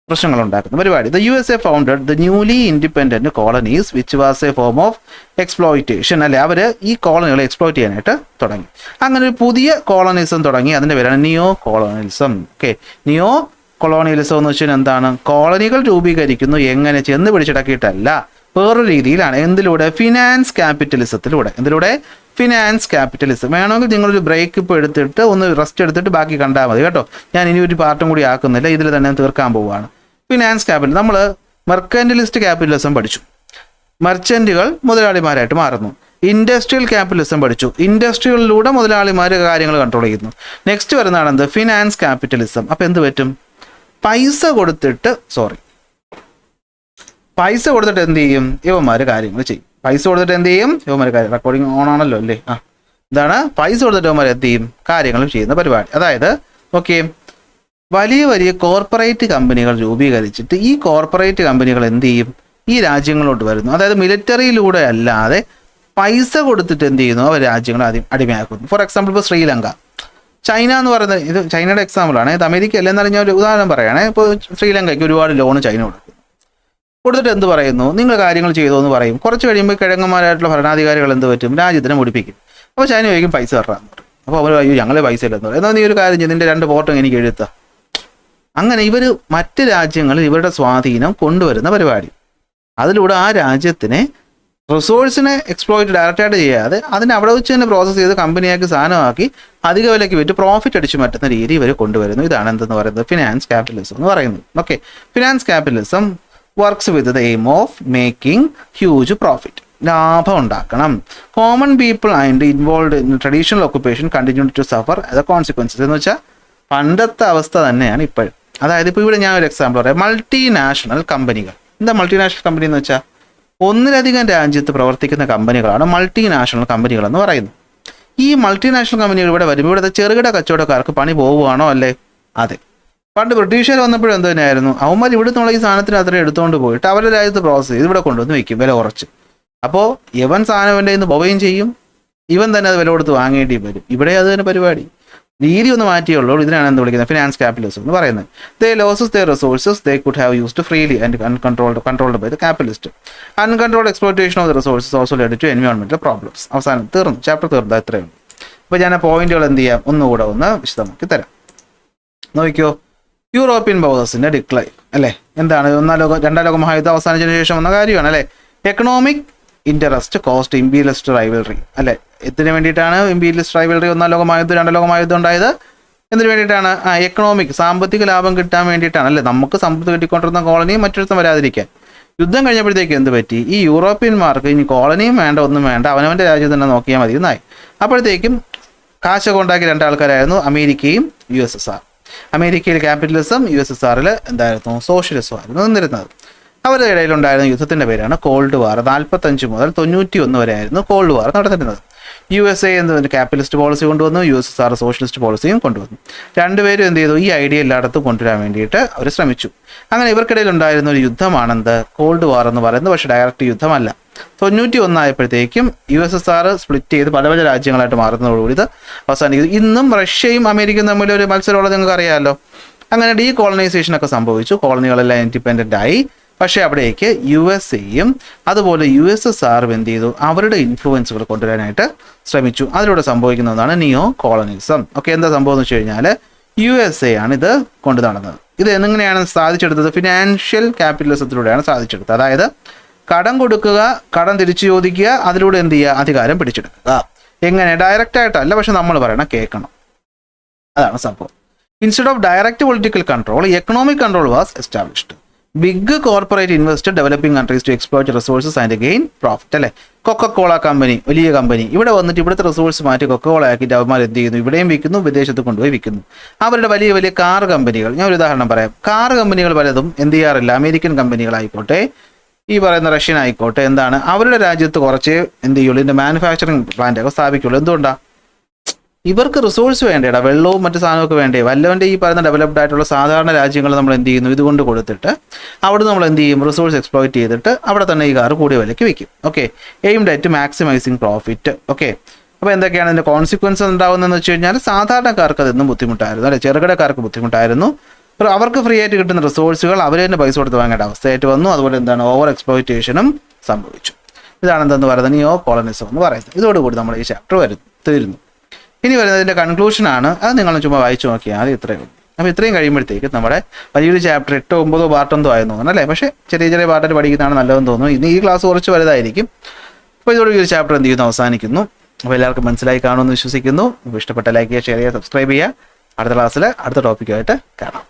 പ്രശ്നങ്ങളുണ്ടാക്കുന്ന പരിപാടി. USA founded the newly independent colonies which was A form of exploitation. അല്ലെ, അവർ ഈ കോളനികളെ എക്സ്പ്ലോയിറ്റ് ചെയ്യാനായിട്ട് തുടങ്ങി. അങ്ങനെ ഒരു പുതിയ കോളനിസം തുടങ്ങി, അതിൻ്റെ പേരാണ് നിയോ കൊളോണിയലിസം. ഓക്കെ, നിയോ കൊളോണിയലിസം എന്ന് വെച്ചാൽ എന്താണ്? കോളനികൾ രൂപീകരിക്കുന്നു, എങ്ങനെ ചെന്ന് പിടിച്ചടക്കിയിട്ടല്ല, വേറൊരു രീതിയിലാണ്. എന്തിലൂടെ? ഫിനാൻസ് ക്യാപിറ്റലിസത്തിലൂടെ. എന്തിലൂടെ? Finance capitalism. വേണമെങ്കിൽ നിങ്ങളൊരു ബ്രേക്ക് ഇപ്പോൾ എടുത്തിട്ട് ഒന്ന് റെസ്റ്റ് എടുത്തിട്ട് ബാക്കി കണ്ടാൽ മതി കേട്ടോ. ഞാൻ ഇനി ഒരു പാർട്ടും കൂടി ആക്കുന്നില്ല, ഇതിൽ തന്നെ തീർക്കാൻ പോവുകയാണ്. ഫിനാൻസ് ക്യാപിറ്റൽ, നമ്മൾ മെർക്കൻറ്റലിസ്റ്റ് ക്യാപിറ്റലിസം പഠിച്ചു, മർച്ചൻറ്റുകൾ മുതലാളിമാരായിട്ട് മാറുന്നു. ഇൻഡസ്ട്രിയൽ ക്യാപിറ്റലിസം പഠിച്ചു, ഇൻഡസ്ട്രികളിലൂടെ മുതലാളിമാർ കാര്യങ്ങൾ കൺട്രോൾ ചെയ്യുന്നു. നെക്സ്റ്റ് വരുന്നതാണ് എന്ത്? Finance capitalism. അപ്പോൾ എന്ത് പറ്റും? പൈസ കൊടുത്തിട്ട് എന്ത് ചെയ്യും? യുവന്മാർ കാര്യങ്ങൾ ചെയ്യും. പൈസ കൊടുത്തിട്ട് എന്ത് ചെയ്യും? യുവന്മാർ കാര്യം, റെക്കോർഡിങ് ഓൺ ആണല്ലോ അല്ലേ? ഇതാണ് പൈസ കൊടുത്തിട്ട് യുവന്മാർ എന്ത് ചെയ്യും? കാര്യങ്ങളും ചെയ്യുന്ന പരിപാടി. അതായത് ഓക്കെ, വലിയ വലിയ കോർപ്പറേറ്റ് കമ്പനികൾ രൂപീകരിച്ചിട്ട് ഈ കോർപ്പറേറ്റ് കമ്പനികൾ എന്ത് ചെയ്യും? ഈ രാജ്യങ്ങളോട്ട് വരുന്നു. അതായത് മിലിറ്ററിയിലൂടെ അല്ലാതെ പൈസ കൊടുത്തിട്ട് എന്ത് ചെയ്യുന്നു? അവർ രാജ്യങ്ങളെ ആദ്യം അടിമയാക്കുന്നു. ഫോർ എക്സാമ്പിൾ ഇപ്പോൾ ശ്രീലങ്ക ചൈന എന്ന് പറയുന്നത് ഇത് ചൈനയുടെ എക്സാമ്പിളാണ്. ഇത് അമേരിക്ക അല്ല, എന്നാലും ഞാൻ ഒരു ഉദാഹരണം പറയുകയാണെങ്കിൽ ഇപ്പോൾ ശ്രീലങ്കയ്ക്ക് ഒരുപാട് ലോൺ ചൈന കൊടുത്തിട്ട് എന്ത് പറയുന്നു, നിങ്ങൾ കാര്യങ്ങൾ ചെയ്തോ എന്ന് പറയും. കുറച്ച് കഴിയുമ്പോൾ കിഴങ്ങന്മാരായിട്ടുള്ള ഭരണാധികാരികൾ എന്ത് പറ്റും, രാജ്യത്തിനെ മുടിപ്പിക്കും. അപ്പോൾ ചൈന ചോദിക്കും പൈസ തരാമെന്ന് പറയും. അപ്പോൾ അവർ അയ്യോ ഞങ്ങൾ പൈസ ഇല്ലെന്ന് പറയും. എന്നാൽ നീ ഒരു കാര്യം ചെയ്യും, നിന്റെ 2 പോർട്ടും എനിക്ക് എഴുത്താം. അങ്ങനെ ഇവർ മറ്റ് രാജ്യങ്ങളിൽ ഇവരുടെ സ്വാധീനം കൊണ്ടുവരുന്ന പരിപാടി. അതിലൂടെ ആ രാജ്യത്തിനെ റിസോഴ്സിനെ എക്സ്പ്ലോയിറ്റ് ഡയറക്റ്റായിട്ട് ചെയ്യാതെ അതിനെ അവിടെ വെച്ച് തന്നെ പ്രോസസ്സ് ചെയ്ത് കമ്പനിയാക്കി സാധനമാക്കി അധിക വിലയ്ക്ക് വിറ്റ് പ്രോഫിറ്റ് അടിച്ചു മാറ്റുന്ന രീതി ഇവർ കൊണ്ടുവരുന്നു. ഇതാണ് എന്തെന്ന് പറയുന്നത് ഫിനാൻസ് ക്യാപിറ്റലിസം എന്ന് പറയുന്നത്. Okay, finance capitalism works with the aim of making huge profit. ലാഭം ഉണ്ടാക്കണം. Common people and involve in traditional occupation continue to suffer as a consequences എന്ന് വെച്ചാൽ പണ്ടത്തെ അവസ്ഥ തന്നെയാണ് ഇപ്പോഴും. അതായത് ഇപ്പോൾ ഇവിടെ ഞാൻ ഒരു എക്സാമ്പിൾ പറയാം. മൾട്ടിനാഷണൽ കമ്പനികൾ. എന്താ മൾട്ടിനാഷണൽ കമ്പനി എന്ന് വെച്ചാൽ ഒന്നിലധികം രാജ്യത്ത് പ്രവർത്തിക്കുന്ന കമ്പനികളാണ് മൾട്ടിനാഷണൽ കമ്പനികൾ എന്ന് പറയുന്നത്. ഈ മൾട്ടിനാഷണൽ കമ്പനികൾ ഇവിടെ വരുമ്പോൾ ഇവിടുത്തെ ചെറുകിട കച്ചവടക്കാർക്ക് പണി പോവുകയാണോ അല്ലേ? അതെ. പണ്ട് ബ്രിട്ടീഷുകാർ വന്നപ്പോഴും എന്ത് തന്നെയായിരുന്നു, അവന്മാർ ഇവിടെ നിന്നുള്ള ഈ സാധനത്തിന് അത്രയും എടുത്തുകൊണ്ട് പോയിട്ട് അവരുടെ രാജ്യത്ത് പ്രോസസ്സ് ചെയ്ത് ഇവിടെ കൊണ്ടുവന്ന് വയ്ക്കും വില കുറച്ച്. അപ്പോൾ ഇവൻ സാധനം ഇവൻ്റെ നിന്ന് പോവുകയും ചെയ്യും, ഇവൻ തന്നെ അത് വില കൊടുത്ത് വാങ്ങേണ്ടി വരും. ഇവിടെ അത് തന്നെ പരിപാടി. രീതി ഒന്ന് മാറ്റിയുള്ളൂ. ഇതിനാണ് എന്ത് വിളിക്കുന്നത് ഫിനാൻസ് ക്യാപിറ്റലിസം എന്ന് പറയുന്നത്. They loses their resources they could have used freely and controlled by the capitalist. Uncontrolled exploitation of the resources also led to എൻവയോൺമെന്റൽ പ്രോബ്ലംസ്. അവസാനം തീർന്നു, ചാപ്റ്റർ തീർന്നു. അത്രയും. അപ്പോൾ ഞാൻ ആ പോയിന്റുകൾ എന്ത് ചെയ്യാം ഒന്നുകൂടെ ഒന്ന് വിശദമാക്കി തരാം. നോക്കിയോ, യൂറോപ്യൻ പവേഴ്സിന്റെ ഡിക്ലൈൻ അല്ലേ? എന്താണ്? രണ്ടാം ലോക മഹായുദ്ധം അവസാനിച്ചതിന് ശേഷം വന്ന കാര്യമാണ് അല്ലേ? Economic interest cost imperialist rivalry അല്ലേ? എന്തിനു വേണ്ടിയിട്ടാണ് ഇമ്പീരിയലിസ്റ്റ് റൈവൽറി ഒന്നാം ലോക മഹായുദ്ധം രണ്ടാം ലോക മഹായുദ്ധം ഉണ്ടായത്? എന്തിനു വേണ്ടിയിട്ടാണ്? എക്കണോമിക് സാമ്പത്തിക ലാഭം കിട്ടാൻ വേണ്ടിയിട്ടാണ് അല്ലേ? നമുക്ക് സമ്പത്ത് കിട്ടിക്കൊണ്ടിരുന്ന കോളനിയും മറ്റൊരുത്തം വരാതിരിക്കാൻ. യുദ്ധം കഴിഞ്ഞപ്പോഴത്തേക്ക് എന്ത് പറ്റി? ഈ യൂറോപ്യന്മാർക്ക് ഇനി കോളനിയും വേണ്ട, ഒന്നും വേണ്ട, അവനവൻ്റെ രാജ്യം തന്നെ നോക്കിയാൽ മതി എന്നായി. അപ്പോഴത്തേക്കും കാശൊക്കെ ഉണ്ടാക്കിയ 2 ആൾക്കാരായിരുന്നു അമേരിക്കയും USSR. അമേരിക്കയിൽ ക്യാപിറ്റലിസം, USSRൽ എന്തായിരുന്നു? സോഷ്യലിസം ആയിരുന്നു നിന്നിരുന്നത്. അവരുടെ ഇടയിലുണ്ടായിരുന്ന യുദ്ധത്തിൻ്റെ പേരാണ് കോൾഡ് വാർ. 45 മുതൽ 91 വരെ ആയിരുന്നു കോൾഡ് വാർ നടന്നിരുന്നത്. USA എന്നതിന് ക്യാപിറ്റലിസ്റ്റ് പോളിസി കൊണ്ടുവന്നു, USSR സോഷ്യലിസ്റ്റ് പോളിസിയും കൊണ്ടുവന്നു. രണ്ടുപേരും എന്ത് ചെയ്തു? ഈ ഐഡിയ എല്ലായിടത്തും കൊണ്ടുവരാൻ വേണ്ടിയിട്ട് അവർ ശ്രമിച്ചു. അങ്ങനെ ഇവർക്കിടയിൽ ഉണ്ടായിരുന്ന ഒരു യുദ്ധമാണെന്ത്? കോൾഡ് വാർ എന്ന് പറയുന്നത്. പക്ഷേ ഡയറക്റ്റ് യുദ്ധമല്ല. 91 ആയപ്പോഴത്തേക്കും USSR സ്പ്ലിറ്റ് ചെയ്ത് പല പല രാജ്യങ്ങളായിട്ട് മാറുന്നതോടുകൂടി ഇത് അവസാനിക്കുന്നു. ഇന്നും റഷ്യയും അമേരിക്കയും തമ്മിൽ ഒരു മത്സരമുള്ളത് നിങ്ങൾക്ക് അറിയാമല്ലോ. അങ്ങനെ ഡീകോളനൈസേഷൻ ഒക്കെ സംഭവിച്ചു. കോളനികളെല്ലാം ഇൻഡിപെൻഡൻ്റ് ആയി. പക്ഷേ അവിടേക്ക് USA-യും അതുപോലെ USSR-ഉം എന്ത് ചെയ്തു? അവരുടെ ഇൻഫ്ലുവൻസുകൾ കൊണ്ടുവരാനായിട്ട് ശ്രമിച്ചു. അതിലൂടെ സംഭവിക്കുന്നതാണ് നിയോ കോളനിസം. ഓക്കെ, എന്താ സംഭവം എന്ന് വെച്ച് കഴിഞ്ഞാൽ USA ആണ് ഇത് കൊണ്ടു നടന്നത്. ഇത് എങ്ങനെയാണ് സാധിച്ചെടുത്തത്? ഫിനാൻഷ്യൽ ക്യാപിറ്റലിസത്തിലൂടെയാണ് സാധിച്ചെടുത്തത്. അതായത് കടം കൊടുക്കുക, കടം തിരിച്ചു ചോദിക്കുക, അതിലൂടെ എന്ത് ചെയ്യുക? അധികാരം പിടിച്ചെടുക്കുക. എങ്ങനെ? ഡയറക്റ്റ് ആയിട്ടല്ല, പക്ഷെ നമ്മൾ പറയണം, കേൾക്കണം. അതാണ് സംഭവം. Instead of direct political control, economic control was established. Big corporate invested developing countries to exploit resources and gain profit അല്ലേ? കൊക്കക്കോള കമ്പനി, വലിയ കമ്പനി, ഇവിടെ വന്നിട്ട് ഇവിടുത്തെ റിസോഴ്സ് മാറ്റി കൊക്കക്കോള ആക്കിയിട്ട് അവന്മാർ എന്ത് ചെയ്യുന്നു? ഇവിടെയും വിൽക്കുന്നു, വിദേശത്ത് കൊണ്ടുപോയി വിൽക്കുന്നു. അവരുടെ വലിയ വലിയ കാർ കമ്പനികൾ, ഞാൻ ഒരു ഉദാഹരണം പറയാം. കാർ കമ്പനികൾ പലതും എന്ത് ചെയ്യാറില്ല? അമേരിക്കൻ കമ്പനികളായിക്കോട്ടെ, ഈ പറയുന്ന റഷ്യൻ ആയിക്കോട്ടെ, എന്താണ് അവരുടെ രാജ്യത്ത് കുറച്ച് എന്ത് ചെയ്യുള്ളൂ? ഇതിൻ്റെ മാനുഫാക്ചറിങ് പ്ലാന്റൊക്കെ സ്ഥാപിക്കുള്ളൂ. എന്തുകൊണ്ടാണ്? ഇവർക്ക് റിസോഴ്സ് വേണ്ടേടാ, വെള്ളവും മറ്റു സാധനമൊക്കെ വേണ്ടേ? വല്ലവൻ്റെ ഈ പറയുന്ന ഡെവലപ്ഡ് ആയിട്ടുള്ള സാധാരണ രാജ്യങ്ങൾ നമ്മൾ എന്ത് ചെയ്യുന്നു? ഇതുകൊണ്ട് കൊടുത്തിട്ട് അവിടെ നമ്മൾ എന്ത് ചെയ്യും? റിസോഴ്സ് എക്സ്പ്ലോയിറ്റ് ചെയ്തിട്ട് അവിടെ തന്നെ ഈ കാർ കൂടിയ വിലയ്ക്ക് വിൽക്കും. Okay, aimed at maximising profit. Okay, അപ്പോൾ എന്തൊക്കെയാണ് ഇതിൻ്റെ കോൺസിക്വൻസ് ഉണ്ടാകുന്നതെന്ന് വെച്ച് കഴിഞ്ഞാൽ സാധാരണക്കാർക്ക് അതൊന്നും ബുദ്ധിമുട്ടായിരുന്നു അല്ലെ? ചെറുകിടക്കാർക്ക് ബുദ്ധിമുട്ടായിരുന്നു. അവർക്ക് ഫ്രീ ആയിട്ട് കിട്ടുന്ന റിസോഴ്സുകൾ അവർ തന്നെ പൈസ കൊടുത്ത് വാങ്ങേണ്ട അവസ്ഥയായിട്ട് വന്നു. അതുപോലെ എന്താണ്? ഓവർ എക്സ്പ്ലോയിറ്റേഷനും സംഭവിച്ചു. ഇതാണ് എന്തെന്ന് പറയുന്നത്? നിയോ കോളനിസം എന്ന് പറയുന്നത്. ഇതോടുകൂടി നമ്മൾ ഈ ചാപ്റ്റർ തീരുന്നു. ഇനി വരുന്നതിൻ്റെ കൺക്ലൂഷനാണ്. അത് നിങ്ങൾ ചുമ്മാ വായിച്ചു നോക്കിയാൽ അത് ഇത്രയും. അപ്പോൾ ഇത്രയും കഴിയുമ്പോഴത്തേക്ക് നമ്മുടെ വലിയൊരു ചാപ്റ്റർ 8, 9 പാർട്ടൊന്നും ആയെന്ന് തോന്നുന്നു അല്ലേ? പക്ഷേ ചെറിയ ചെറിയ പാർട്ടായിട്ട് പഠിക്കുന്നതാണ് നല്ലതെന്ന് തോന്നുന്നു. ഇനി ഈ ക്ലാസ് കുറച്ച് വലുതായിരിക്കും. അപ്പോൾ ഇതോടെ ഈ ഒരു ചാപ്റ്റർ എന്ത് ചെയ്യുന്നു? അവസാനിക്കുന്നു. അപ്പോൾ എല്ലാവർക്കും മനസ്സിലായി കാണുമെന്ന് വിശ്വസിക്കുന്നു. അപ്പോൾ ഇഷ്ടപ്പെട്ട ലൈക്ക് ചെയ്യുക, ഷെയർ ചെയ്യുക, സബ്സ്ക്രൈബ് ചെയ്യുക. അടുത്ത ക്ലാസ്സിൽ അടുത്ത ടോപ്പിക്കുമായിട്ട് കാണാം.